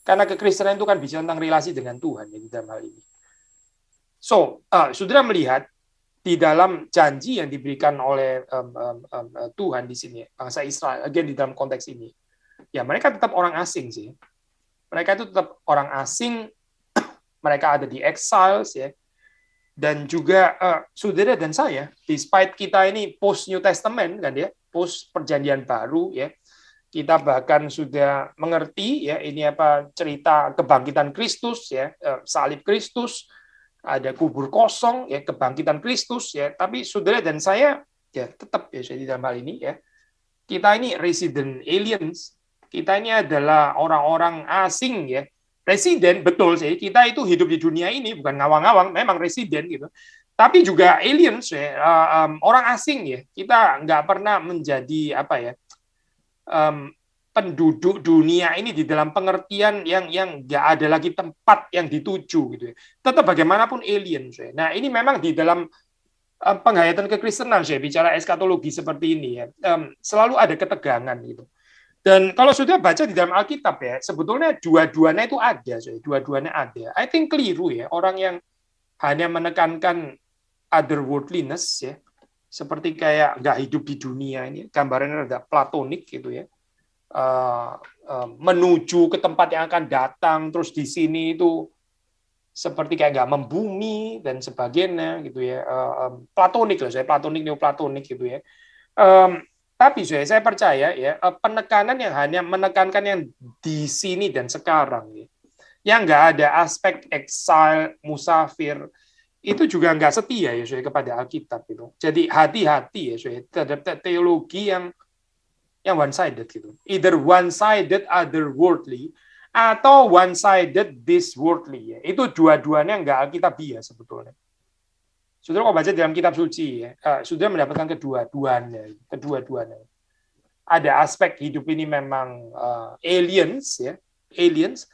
Karena kekristenan itu kan bicara tentang relasi dengan Tuhan ya, di dalam hal ini. So, saudara melihat di dalam janji yang diberikan oleh Tuhan di sini, bangsa Israel, again di dalam konteks ini, ya mereka tetap orang asing sih. Mereka itu tetap orang asing, mereka ada di exiles ya. Dan juga saudara dan saya, despite kita ini post New Testament kan ya, post perjanjian baru ya, kita bahkan sudah mengerti ya ini apa cerita kebangkitan Kristus ya, salib Kristus, ada kubur kosong ya, kebangkitan Kristus ya, tapi saudara dan saya ya tetap ya di dalam hal ini ya, kita ini resident aliens, kita ini adalah orang-orang asing ya. Residen, betul sih. Kita itu hidup di dunia ini, bukan ngawang-ngawang, memang residen gitu. Tapi juga aliens, ya, orang asing ya. Kita nggak pernah menjadi penduduk dunia ini di dalam pengertian yang nggak ada lagi tempat yang dituju gitu ya. Tetap bagaimanapun aliens. Ya. Nah ini memang di dalam penghayatan kekristenan, saya bicara eskatologi seperti ini ya, selalu ada ketegangan gitu. Dan kalau sudah baca di dalam Alkitab ya, sebetulnya dua-duanya itu ada, dua-duanya ada. I think keliru ya, orang yang hanya menekankan otherworldliness ya, seperti kayak nggak hidup di dunia ini, gambarannya rada platonik gitu ya, menuju ke tempat yang akan datang, terus di sini itu seperti kayak nggak membumi dan sebagainya gitu ya, platonik lah, platonik neoplatonik gitu ya. Tapi saya percaya ya penekanan yang hanya menekankan yang di sini dan sekarang ya. Yang nggak ada aspek exile, musafir itu juga nggak setia ya kepada Alkitab itu. Jadi hati-hati ya terhadap teologi yang one-sided gitu. Either one-sided otherworldly atau one-sided this worldly ya. Itu dua-duanya nggak Alkitabiah sebetulnya. Saudara kalau baca dalam kitab suci ya, saudara mendapatkan kedua-duanya. Ada aspek hidup ini memang aliens ya, aliens,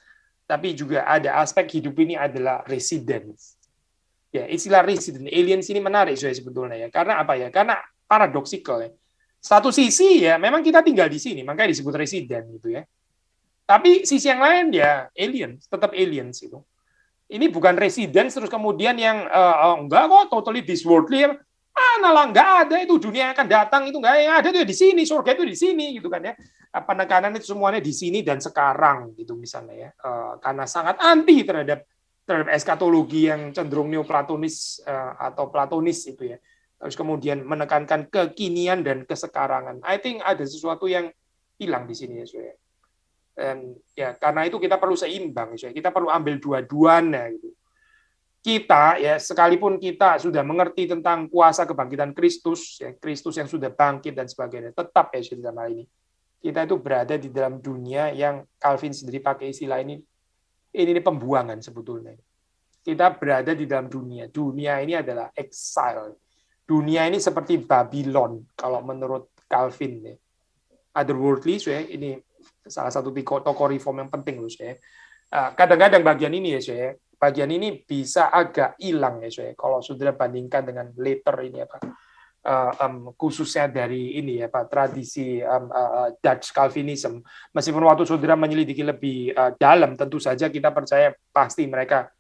tapi juga ada aspek hidup ini adalah residents. Ya, istilah resident aliens ini menarik saya sebetulnya ya. Karena apa ya? Karena paradoksikal ya. Satu sisi ya, memang kita tinggal di sini, makanya disebut resident gitu ya. Tapi sisi yang lain ya alien, tetap aliens itu. Ini bukan resident terus kemudian yang enggak kok totally this worldly. Lah enggak ada itu dunia yang akan datang itu enggak, yang ada itu di sini, surga itu di sini gitu kan ya. Penekanan itu semuanya di sini dan sekarang gitu misalnya ya. Karena sangat anti terhadap eskatologi yang cenderung neoplatonis atau platonis itu ya. Terus kemudian menekankan kekinian dan kesekarangan. I think ada sesuatu yang hilang di sini ya, saya. Dan ya karena itu kita perlu seimbang, saya. Kita perlu ambil dua-duanya gitu. Kita ya sekalipun kita sudah mengerti tentang kuasa kebangkitan Kristus, ya Kristus yang sudah bangkit dan sebagainya, tetap ya dalam hal ini kita itu berada di dalam dunia yang Calvin sendiri pakai istilah ini pembuangan sebetulnya. Kita berada di dalam dunia. Dunia ini adalah exile. Dunia ini seperti Babylon kalau menurut Calvin ya. Otherworldly, saya ini salah satu tokoh reform yang penting loh saya. Kadang-kadang bagian ini ya saya, bagian ini bisa agak hilang ya saya. Kalau saudara bandingkan dengan later ini apa, khususnya dari ini ya Pak, tradisi Dutch Calvinism. Meskipun waktu saudara menyelidiki lebih dalam, tentu saja kita percaya pasti mereka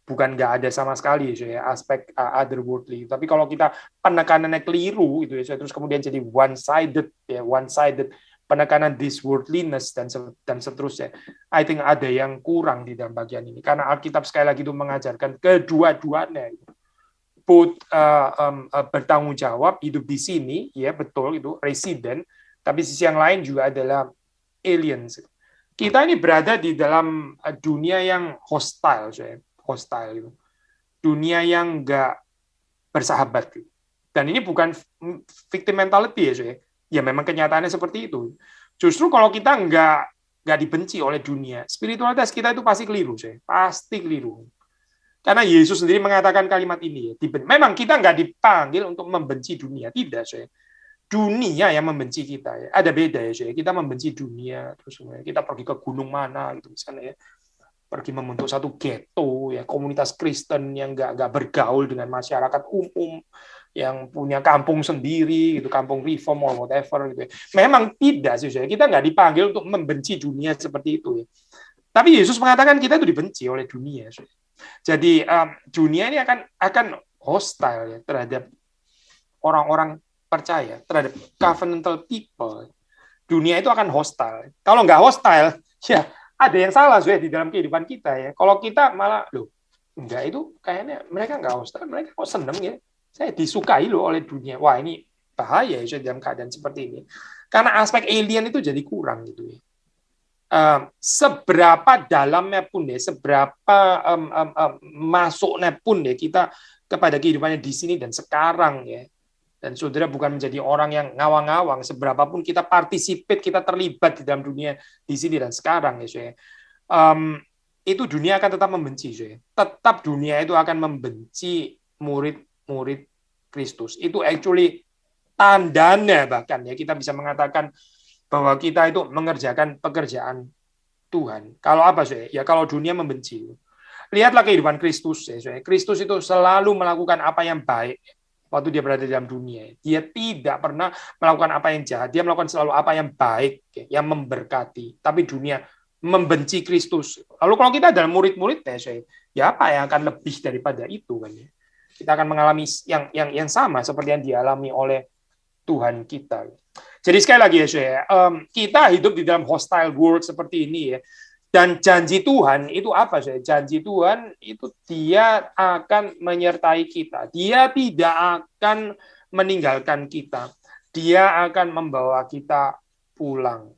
bukan nggak ada sama sekali ya aspek otherworldly. Tapi kalau kita penekanannya keliru itu ya, terus kemudian jadi one-sided penekanan this worldliness dan seterusnya. I think ada yang kurang di dalam bagian ini karena Alkitab sekali lagi itu mengajarkan kedua-duanya both bertanggung jawab hidup di sini ya betul itu resident, tapi sisi yang lain juga adalah aliens. Kita ini berada di dalam dunia yang hostile gitu. Dunia yang nggak bersahabat gitu. Dan ini bukan victim mentality ya ya memang kenyataannya seperti itu. Justru kalau kita nggak dibenci oleh dunia, spiritualitas kita itu pasti keliru pasti keliru. Karena Yesus sendiri mengatakan kalimat ini ya, memang kita nggak dipanggil untuk membenci dunia, tidak dunia yang membenci kita ya. Ada beda ya kita membenci dunia terus kita pergi ke gunung mana gitu misalnya ya. Pergi membentuk satu ghetto ya, komunitas Kristen yang nggak bergaul dengan masyarakat umum, yang punya kampung sendiri gitu, kampung reform or whatever gitu ya. Memang tidak kita nggak dipanggil untuk membenci dunia seperti itu ya. Tapi Yesus mengatakan kita itu dibenci oleh dunia. Jadi dunia ini akan hostile ya terhadap orang-orang percaya, terhadap covenantal people. Dunia itu akan hostile. Kalau nggak hostile ya ada yang salah di dalam kehidupan kita ya. Kalau kita malah enggak itu kayaknya mereka enggak hostile, mereka kok seneng ya. Saya disukai oleh dunia. Wah, ini bahaya ya dalam keadaan seperti ini. Karena aspek alien itu jadi kurang gitu ya. Seberapa dalamnya pun ya, seberapa masuknya pun ya kita kepada kehidupannya di sini dan sekarang ya. Dan saudara bukan menjadi orang yang ngawang-ngawang, seberapapun kita participate, kita terlibat di dalam dunia di sini dan sekarang ya, itu dunia akan tetap membenci, tetap dunia itu akan membenci murid-murid Kristus. Itu actually tandanya bahkan ya kita bisa mengatakan bahwa kita itu mengerjakan pekerjaan Tuhan. Kalau apa ya kalau dunia membenci. Lihatlah kehidupan Kristus ya, Kristus itu selalu melakukan apa yang baik. Waktu dia berada dalam dunia, dia tidak pernah melakukan apa yang jahat. Dia melakukan selalu apa yang baik, yang memberkati. Tapi dunia membenci Kristus. Lalu kalau kita adalah murid-murid, ya apa yang akan lebih daripada itu kan? Kita akan mengalami yang sama seperti yang dialami oleh Tuhan kita. Jadi sekali lagi ya, kita hidup di dalam hostile world seperti ini ya. Dan janji Tuhan itu apa sih? Janji Tuhan itu dia akan menyertai kita. Dia tidak akan meninggalkan kita. Dia akan membawa kita pulang.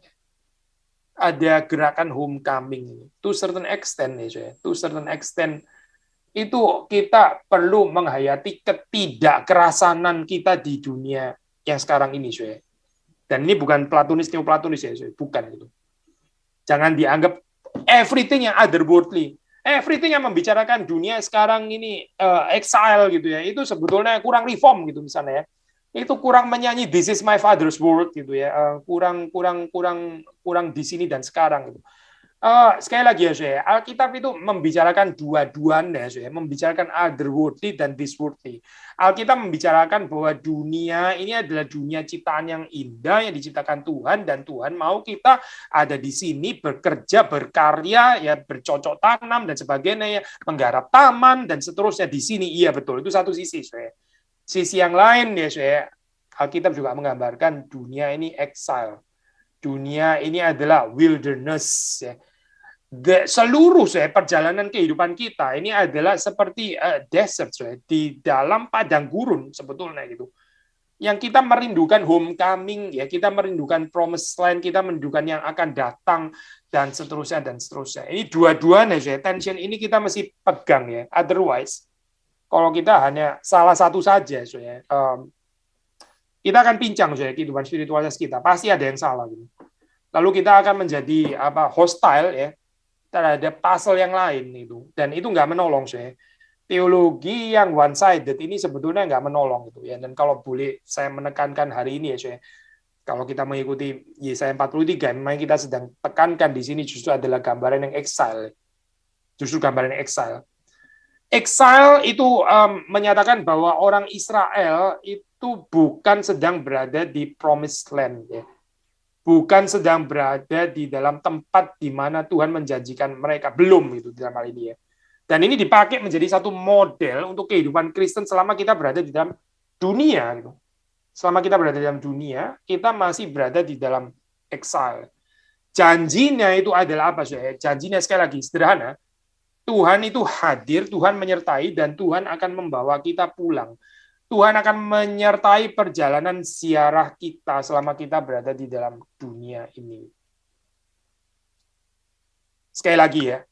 Ada gerakan homecoming. To certain extent, to certain extent itu kita perlu menghayati ketidakkerasanan kita di dunia yang sekarang ini, Dan ini bukan platonis neoplatonis ya, bukan itu. Jangan dianggap everything yang otherworldly, everything yang membicarakan dunia sekarang ini exile gitu ya, itu sebetulnya kurang reform gitu misalnya ya. Itu kurang menyanyi This is my father's world gitu ya, kurang di sini dan sekarang gitu. Sekali lagi ya, saya, Alkitab itu membicarakan dua-duanya, saya, membicarakan otherworldly dan thisworldly. Alkitab membicarakan bahwa dunia ini adalah dunia ciptaan yang indah yang diciptakan Tuhan, dan Tuhan mau kita ada di sini bekerja, berkarya, ya bercocok tanam dan sebagainya, ya, menggarap taman dan seterusnya di sini. Iya betul, itu satu sisi, saya. Sisi yang lain ya, saya, Alkitab juga menggambarkan dunia ini exile. Dunia ini adalah wilderness, ya. Seluruh perjalanan kehidupan kita ini adalah seperti desert, di dalam padang gurun sebetulnya gitu. Yang kita merindukan homecoming, ya kita merindukan promised land, kita merindukan yang akan datang dan seterusnya dan seterusnya. Ini dua-duanya, tension ini kita mesti pegang ya. Otherwise, kalau kita hanya salah satu saja, kita akan pincang kehidupan spiritualitas kita. Pasti ada yang salah gitu. Lalu kita akan menjadi hostile ya terhadap pasal yang lain itu, dan itu nggak menolong, saya. Teologi yang one sided ini sebetulnya nggak menolong gitu ya. Dan kalau boleh saya menekankan hari ini ya, saya, kalau kita mengikuti Yesaya 43, memang kita sedang tekankan di sini justru adalah gambaran yang exile, justru gambaran yang exile. Exile itu menyatakan bahwa orang Israel itu bukan sedang berada di promised land ya. Bukan sedang berada di dalam tempat di mana Tuhan menjanjikan mereka. Belum itu dalam hal ini ya. Dan ini dipakai menjadi satu model untuk kehidupan Kristen selama kita berada di dalam dunia. Gitu. Selama kita berada di dalam dunia, kita masih berada di dalam exile. Janjinya itu adalah apa? Janjinya sekali lagi sederhana. Tuhan itu hadir, Tuhan menyertai, dan Tuhan akan membawa kita pulang. Tuhan akan menyertai perjalanan ziarah kita selama kita berada di dalam dunia ini. Sekali lagi ya,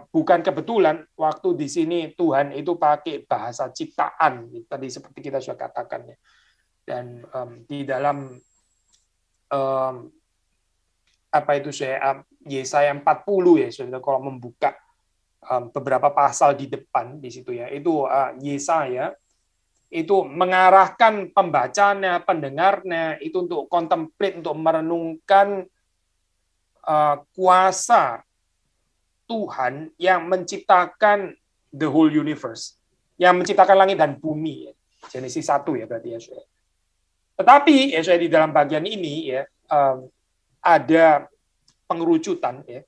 bukan kebetulan waktu di sini Tuhan itu pakai bahasa ciptaan, tadi seperti kita sudah katakan ya. Dan di dalam Yesaya 40 ya, sudah kalau membuka beberapa pasal di depan di situ ya, itu Yesaya itu mengarahkan pembacanya, pendengarnya itu untuk kontemplate, untuk merenungkan kuasa Tuhan yang menciptakan the whole universe, yang menciptakan langit dan bumi. Genesis 1 ya berarti ya. Tetapi ya di dalam bagian ini ya ada pengerucutan ya.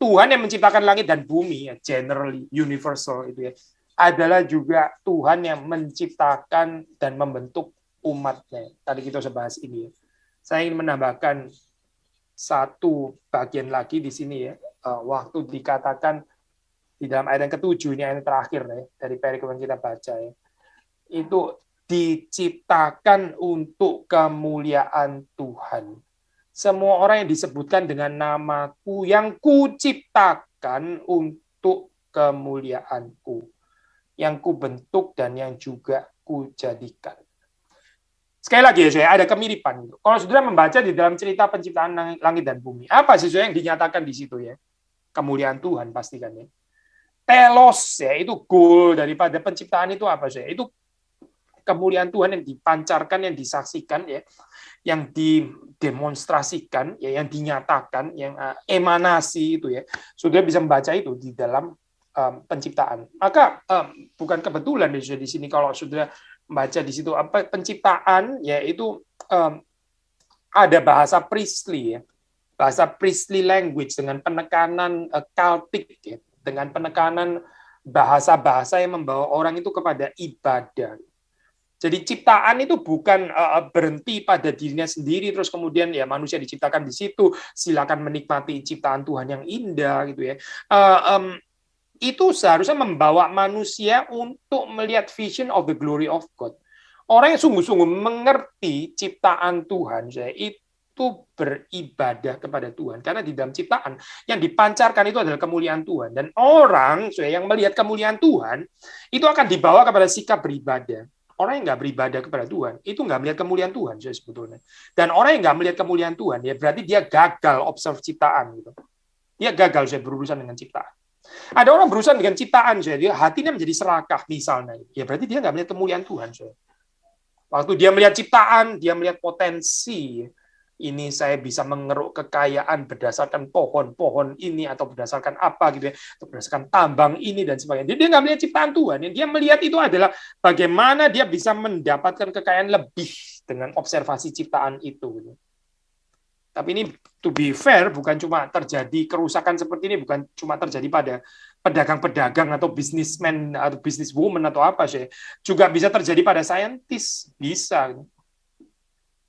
Tuhan yang menciptakan langit dan bumi ya, generally universal itu ya, adalah juga Tuhan yang menciptakan dan membentuk umatnya. Tadi kita sudah bahas ini ya. Saya ingin menambahkan satu bagian lagi di sini ya. Waktu dikatakan di dalam ayat yang ke-7, ini ayat terakhir ya, dari perikop yang kita baca ya. Itu diciptakan untuk kemuliaan Tuhan. Semua orang yang disebutkan dengan namaku yang kuciptakan untuk kemuliaanku, yang kubentuk dan yang juga kujadikan. Sekali lagi ya, saya ada kemiripan. Kalau saudara membaca di dalam cerita penciptaan langit dan bumi, apa sih yang dinyatakan di situ ya? Kemuliaan Tuhan pastikan ya. Telos ya, itu goal daripada penciptaan itu apa sih? Itu kemuliaan Tuhan yang dipancarkan, yang disaksikan ya, yang didemonstrasikan ya, yang dinyatakan, yang emanasi itu ya. Saudara bisa membaca itu di dalam penciptaan. Maka bukan kebetulan di sini kalau sudah membaca di situ apa penciptaan yaitu ada bahasa priestly ya. Bahasa priestly language dengan penekanan cultic ya, dengan penekanan bahasa-bahasa yang membawa orang itu kepada ibadah. Jadi ciptaan itu bukan berhenti pada dirinya sendiri terus kemudian ya manusia diciptakan di situ, silakan menikmati ciptaan Tuhan yang indah gitu ya. Itu seharusnya membawa manusia untuk melihat vision of the glory of God. Orang yang sungguh-sungguh mengerti ciptaan Tuhan, itu beribadah kepada Tuhan. Karena di dalam ciptaan, yang dipancarkan itu adalah kemuliaan Tuhan. Dan orang yang melihat kemuliaan Tuhan, itu akan dibawa kepada sikap beribadah. Orang yang nggak beribadah kepada Tuhan, itu nggak melihat kemuliaan Tuhan, sebetulnya. Dan orang yang nggak melihat kemuliaan Tuhan, ya berarti dia gagal observe ciptaan. Gitu. Dia gagal berurusan dengan ciptaan. Ada orang berurusan dengan ciptaan, dia hatinya menjadi serakah misalnya, ya berarti dia nggak melihat kemuliaan Tuhan. Waktu dia melihat ciptaan, dia melihat potensi ini saya bisa mengeruk kekayaan berdasarkan pohon-pohon ini atau berdasarkan apa gitu ya, atau berdasarkan tambang ini dan sebagainya. Jadi dia nggak melihat ciptaan Tuhan, dia melihat itu adalah bagaimana dia bisa mendapatkan kekayaan lebih dengan observasi ciptaan itu. Gitu. Tapi ini to be fair bukan cuma terjadi kerusakan seperti ini, bukan cuma terjadi pada pedagang-pedagang atau businessman atau businesswoman atau apa sih, juga bisa terjadi pada saintis, bisa.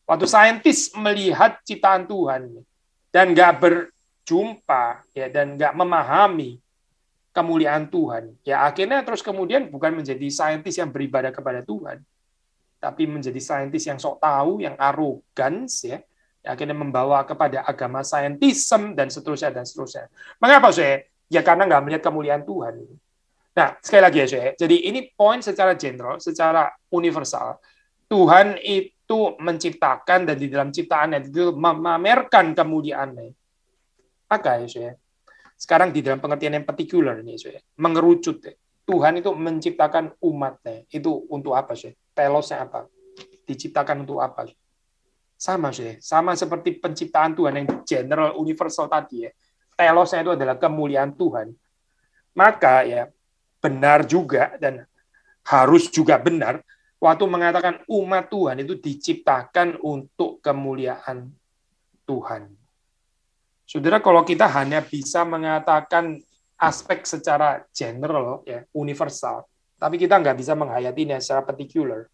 Waktu saintis melihat ciptaan Tuhan dan nggak berjumpa ya dan nggak memahami kemuliaan Tuhan, ya akhirnya terus kemudian bukan menjadi saintis yang beribadah kepada Tuhan, tapi menjadi saintis yang sok tahu, yang arogans ya, akhirnya membawa kepada agama saintisme dan seterusnya dan seterusnya. Mengapa sih? Ya karena nggak melihat kemuliaan Tuhan. Nah sekali lagi ya sih. Jadi ini poin secara general, secara universal. Tuhan itu menciptakan dan di dalam ciptaannya itu memamerkan kemuliaannya. Maka ya sih. Sekarang di dalam pengertian yang partikular ini sih, mengerucut ya. Tuhan itu menciptakan umatnya. Itu untuk apa sih? Telosnya apa? Diciptakan untuk apa? Sama sih, sama seperti penciptaan Tuhan yang general universal tadi ya. Telosnya itu adalah kemuliaan Tuhan. Maka ya benar juga dan harus juga benar waktu mengatakan umat Tuhan itu diciptakan untuk kemuliaan Tuhan. Saudara, kalau kita hanya bisa mengatakan aspek secara general ya, universal, tapi kita nggak bisa menghayatinya secara particular,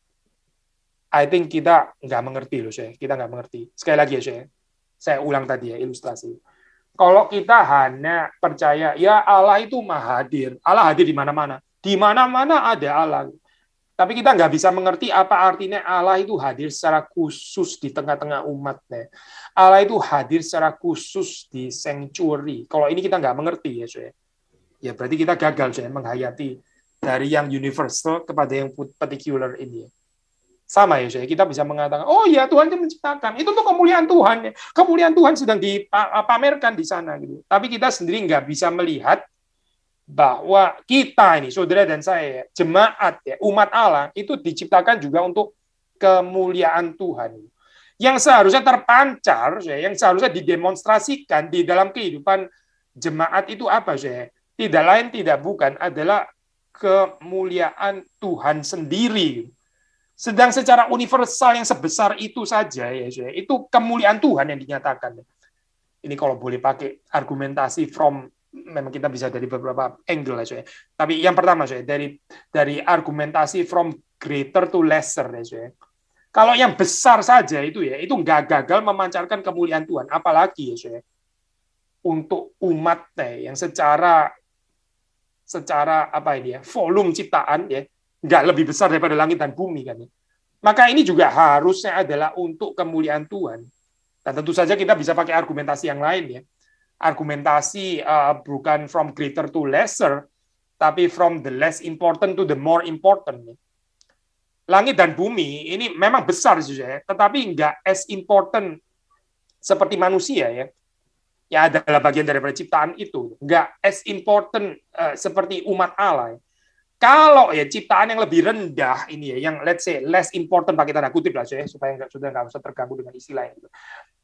I think kita nggak mengerti loh, saya. Kita nggak mengerti. Sekali lagi ya, saya ulang tadi ya, ilustrasi. Kalau kita hanya percaya, ya Allah itu maha hadir. Allah hadir di mana-mana. Di mana-mana ada Allah. Tapi kita nggak bisa mengerti apa artinya Allah itu hadir secara khusus di tengah-tengah umatnya. Allah itu hadir secara khusus di sanctuary. Kalau ini kita nggak mengerti ya, saya. Ya berarti kita gagal, saya, menghayati dari yang universal kepada yang particular ini. Sama ya, kita bisa mengatakan, oh ya Tuhan itu menciptakan, itu tuh kemuliaan Tuhan, kemuliaan Tuhan sedang dipamerkan di sana gitu. Tapi kita sendiri nggak bisa melihat bahwa kita ini, saudara dan saya, jemaat ya, umat Allah itu diciptakan juga untuk kemuliaan Tuhan, yang seharusnya terpancar, yang seharusnya didemonstrasikan di dalam kehidupan jemaat itu apa sih? Tidak lain tidak bukan adalah kemuliaan Tuhan sendiri. Sedang secara universal yang sebesar itu saja ya, itu kemuliaan Tuhan yang dinyatakan. Ini kalau boleh pakai argumentasi memang kita bisa dari beberapa angle ya. Tapi yang pertama dari argumentasi from greater to lesser ya. Kalau yang besar saja itu nggak gagal memancarkan kemuliaan Tuhan, apalagi ya untuk umatnya yang secara apa ini ya, volume ciptaan ya, nggak lebih besar daripada langit dan bumi kan. Maka ini juga harusnya adalah untuk kemuliaan Tuhan. Dan tentu saja kita bisa pakai argumentasi yang lain ya. Argumentasi bukan from greater to lesser, tapi from the less important to the more important. Ya. Langit dan bumi ini memang besar saja, tetapi nggak as important seperti manusia ya. Ya adalah bagian daripada ciptaan itu. Nggak as important seperti umat Allah. Ya. Kalau ya ciptaan yang lebih rendah ini ya, yang let's say less important pakai tanda kutip lah ya, supaya sudah nggak usah terganggu dengan istilah itu.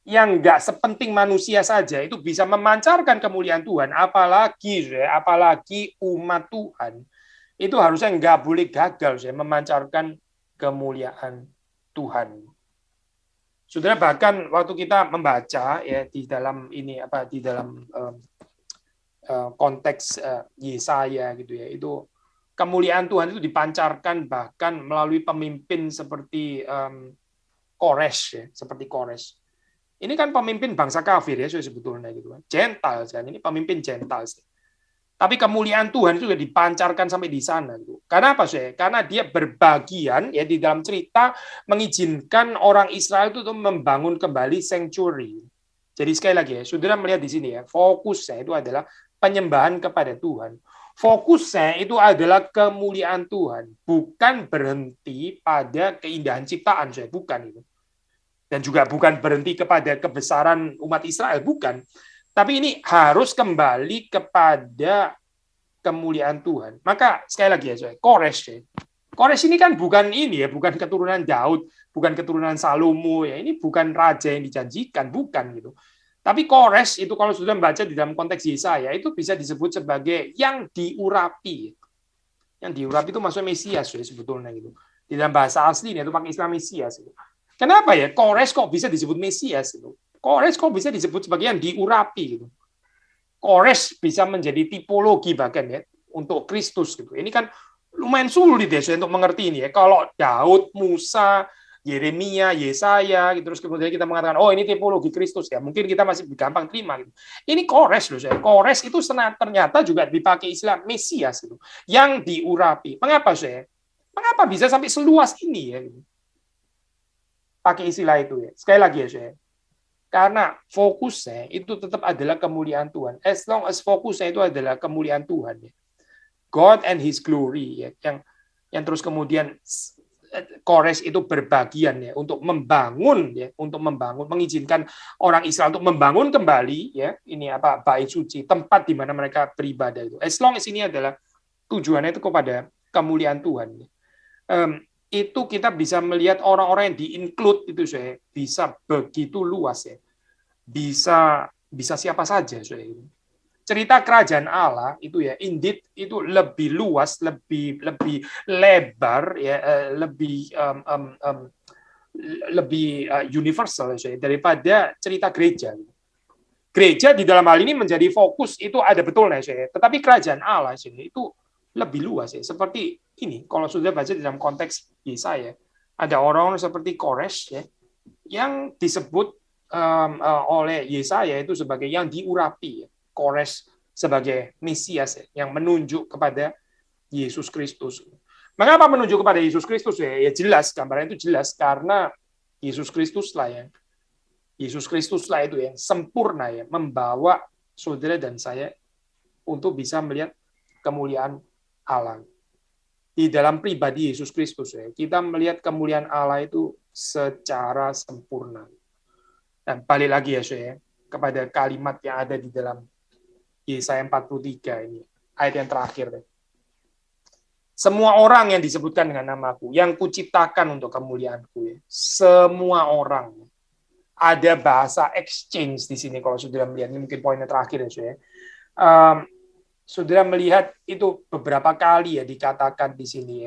Yang nggak sepenting manusia saja itu bisa memancarkan kemuliaan Tuhan, apalagi umat Tuhan itu harusnya nggak boleh gagal ya, memancarkan kemuliaan Tuhan. Saudara, bahkan waktu kita membaca ya di dalam konteks Yesaya gitu ya, itu kemuliaan Tuhan itu dipancarkan bahkan melalui pemimpin seperti Kores ya, seperti Kores. Ini kan pemimpin bangsa kafir ya sebetulnya gitu kan. Gentiles kan, ini pemimpin Gentiles. Tapi kemuliaan Tuhan itu juga dipancarkan sampai di sana gitu. Karena apa sih? Karena dia berbagian ya di dalam cerita mengizinkan orang Israel itu membangun kembali sanctuary. Jadi sekali lagi ya, Saudara melihat di sini ya, fokusnya itu adalah penyembahan kepada Tuhan. Fokusnya itu adalah kemuliaan Tuhan, bukan berhenti pada keindahan ciptaan, bukan itu. Dan juga bukan berhenti kepada kebesaran umat Israel, bukan. Tapi ini harus kembali kepada kemuliaan Tuhan. Maka sekali lagi ya, Kores Kores ini kan bukan ini ya, bukan keturunan Daud, bukan keturunan Salomo ya. Ini bukan raja yang dijanjikan, bukan gitu. Tapi Kores itu kalau sudah membaca di dalam konteks Yesaya itu bisa disebut sebagai yang diurapi. Yang diurapi itu maksudnya Mesias ya sebetulnya gitu. Di dalam bahasa aslinya itu pakai istilah Mesias itu. Kenapa ya Kores kok bisa disebut Mesias itu? Kores kok bisa disebut sebagai yang diurapi gitu. Kores bisa menjadi tipologi bahkan ya untuk Kristus gitu. Ini kan lumayan sulit ya untuk mengerti ini ya. Kalau Daud, Musa, Yeremia, Yesaya, gitu, terus kemudian kita mengatakan, oh ini tipologi Kristus ya, mungkin kita masih gampang terima. Gitu. Ini Kores loh saya. Kores itu ternyata juga dipakai istilah Mesias itu, yang diurapi. Mengapa saya? Mengapa bisa sampai seluas ini ya? Gitu. Pakai istilah itu ya. Sekali lagi ya saya. Karena fokusnya itu tetap adalah kemuliaan Tuhan. As long as fokusnya itu adalah kemuliaan Tuhan ya. God and His glory ya, yang terus kemudian Kores itu berbagian ya untuk membangun mengizinkan orang Israel untuk membangun kembali ya ini bait suci, tempat di mana mereka beribadah itu. As long as ini adalah tujuannya itu kepada kemuliaan Tuhan. Itu kita bisa melihat orang-orang yang di-include itu saya bisa begitu luas ya. Bisa siapa saja saya. Cerita kerajaan Allah itu ya indeed itu lebih luas, lebih lebar ya, lebih universal ya, daripada cerita gereja. Gereja di dalam hal ini menjadi fokus itu ada betulnya ya, tetapi kerajaan Allah itu lebih luas ya. Seperti ini kalau sudah baca di dalam konteks Yesaya, ada orang seperti Kores ya yang disebut oleh Yesaya itu sebagai yang diurapi ya. Kores sebagai Mesias yang menunjuk kepada Yesus Kristus. Mengapa menunjuk kepada Yesus Kristus ya? Ya jelas, gambarannya itu jelas karena Yesus Kristus lah itu yang sempurna ya membawa saudara dan saya untuk bisa melihat kemuliaan Allah. Di dalam pribadi Yesus Kristus ya, kita melihat kemuliaan Allah itu secara sempurna. Dan balik lagi ya saya kepada kalimat yang ada di dalam Yesaya 43 ini, ayat yang terakhir. Semua orang yang disebutkan dengan namaku, yang kuciptakan untuk kemuliaanku. Ya. Semua orang. Ada bahasa exchange di sini, kalau saudara melihat. Ini mungkin poinnya terakhir ya, saudara. Saudara melihat itu beberapa kali ya dikatakan di sini.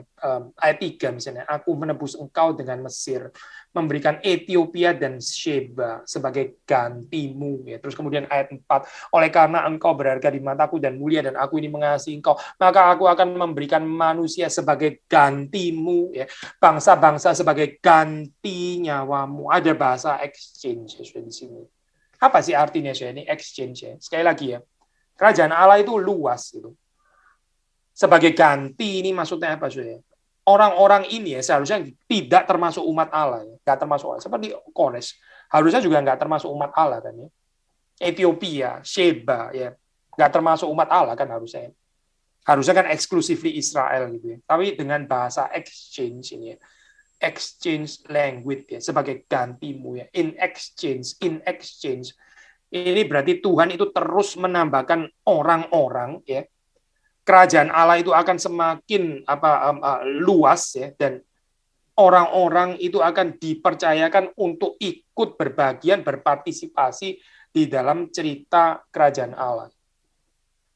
Ayat 3 misalnya, aku menebus engkau dengan Mesir, memberikan Ethiopia dan Sheba sebagai gantimu. Ya. Terus kemudian ayat 4, oleh karena engkau berharga di mataku dan mulia dan aku ini mengasihi engkau, maka aku akan memberikan manusia sebagai gantimu. Ya. Bangsa-bangsa sebagai ganti nyawamu. Ada bahasa exchange ya, di sini. Apa sih artinya ini exchange ya? Sekali lagi ya. Kerajaan Allah itu luas gitu. Sebagai ganti ini maksudnya apa saudara? Orang-orang ini ya seharusnya tidak termasuk umat Allah ya, nggak termasuk Allah. Seperti Kores, harusnya juga nggak termasuk umat Allah kan ya. Ethiopia, Sheba ya, nggak termasuk umat Allah kan harusnya. Harusnya kan exclusively Israel gitu ya. Tapi dengan bahasa exchange ini ya. Exchange language ya, sebagai gantimu ya. In exchange. Ini berarti Tuhan itu terus menambahkan orang-orang ya. Kerajaan Allah itu akan semakin luas ya, dan orang-orang itu akan dipercayakan untuk ikut berbagian, berpartisipasi di dalam cerita kerajaan Allah.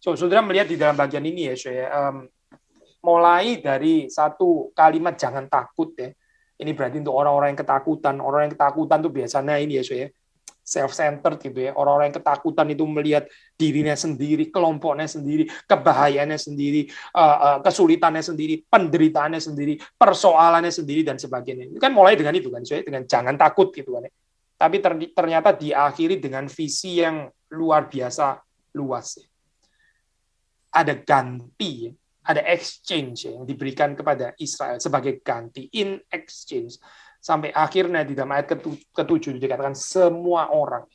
So, saudara melihat di dalam bagian ini ya, mulai dari satu kalimat jangan takut ya. Ini berarti untuk orang-orang yang ketakutan. Orang yang ketakutan itu biasanya ini ya, self-centered gitu ya. Orang-orang yang ketakutan itu melihat dirinya sendiri, kelompoknya sendiri, kebahayaannya sendiri, kesulitannya sendiri, penderitaannya sendiri, persoalannya sendiri dan sebagainya. Itu kan mulai dengan itu kan, dengan jangan takut gitu kan. Tapi ternyata diakhiri dengan visi yang luar biasa luas. Ada ganti, ada exchange yang diberikan kepada Israel sebagai ganti, in exchange. Sampai akhirnya di dalam ayat ke-7 dikatakan semua orang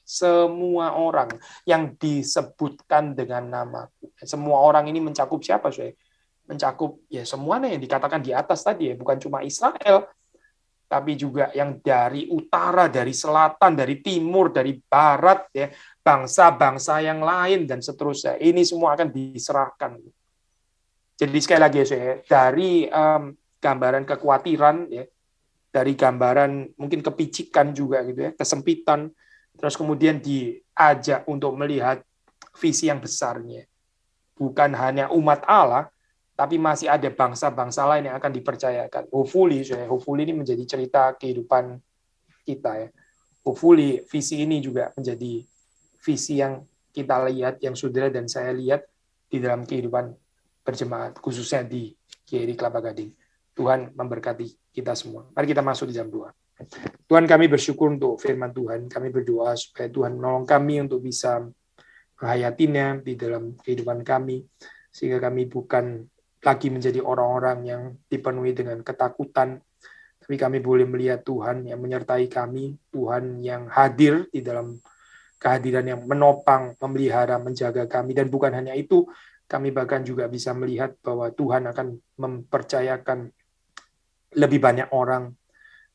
yang disebutkan dengan namaku. Semua orang ini mencakup siapa, Soe? Mencakup ya semuanya yang dikatakan di atas tadi ya, bukan cuma Israel, tapi juga yang dari utara, dari selatan, dari timur, dari barat ya, bangsa-bangsa yang lain dan seterusnya. Ini semua akan diserahkan. Jadi sekali lagi ya, Soe, dari gambaran kekhawatiran, ya, dari gambaran mungkin kepicikan juga gitu ya, kesempitan, terus kemudian diajak untuk melihat visi yang besarnya. Bukan hanya umat Allah, tapi masih ada bangsa-bangsa lain yang akan dipercayakan. Hopefully ini menjadi cerita kehidupan kita ya. Hopefully visi ini juga menjadi visi yang kita lihat, yang saudara dan saya lihat di dalam kehidupan berjemaat, khususnya di GRI Kelapa Gading. Tuhan memberkati kita semua. Mari kita masuk di jam 2. Tuhan, kami bersyukur untuk firman Tuhan. Kami berdoa supaya Tuhan menolong kami untuk bisa menghayatinya di dalam kehidupan kami, sehingga kami bukan lagi menjadi orang-orang yang dipenuhi dengan ketakutan, tapi kami boleh melihat Tuhan yang menyertai kami, Tuhan yang hadir di dalam kehadiran yang menopang, memelihara, menjaga kami. Dan bukan hanya itu, kami bahkan juga bisa melihat bahwa Tuhan akan mempercayakan lebih banyak orang,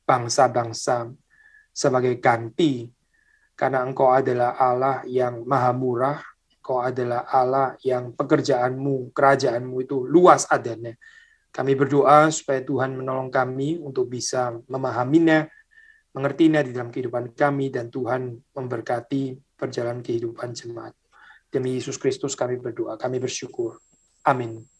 bangsa-bangsa, sebagai ganti, karena Engkau adalah Allah yang maha murah, Engkau adalah Allah yang pekerjaanmu, kerajaanmu itu luas adanya. Kami berdoa supaya Tuhan menolong kami untuk bisa memahaminya, mengertinya di dalam kehidupan kami, dan Tuhan memberkati perjalanan kehidupan jemaat. Demi Yesus Kristus kami berdoa, kami bersyukur. Amin.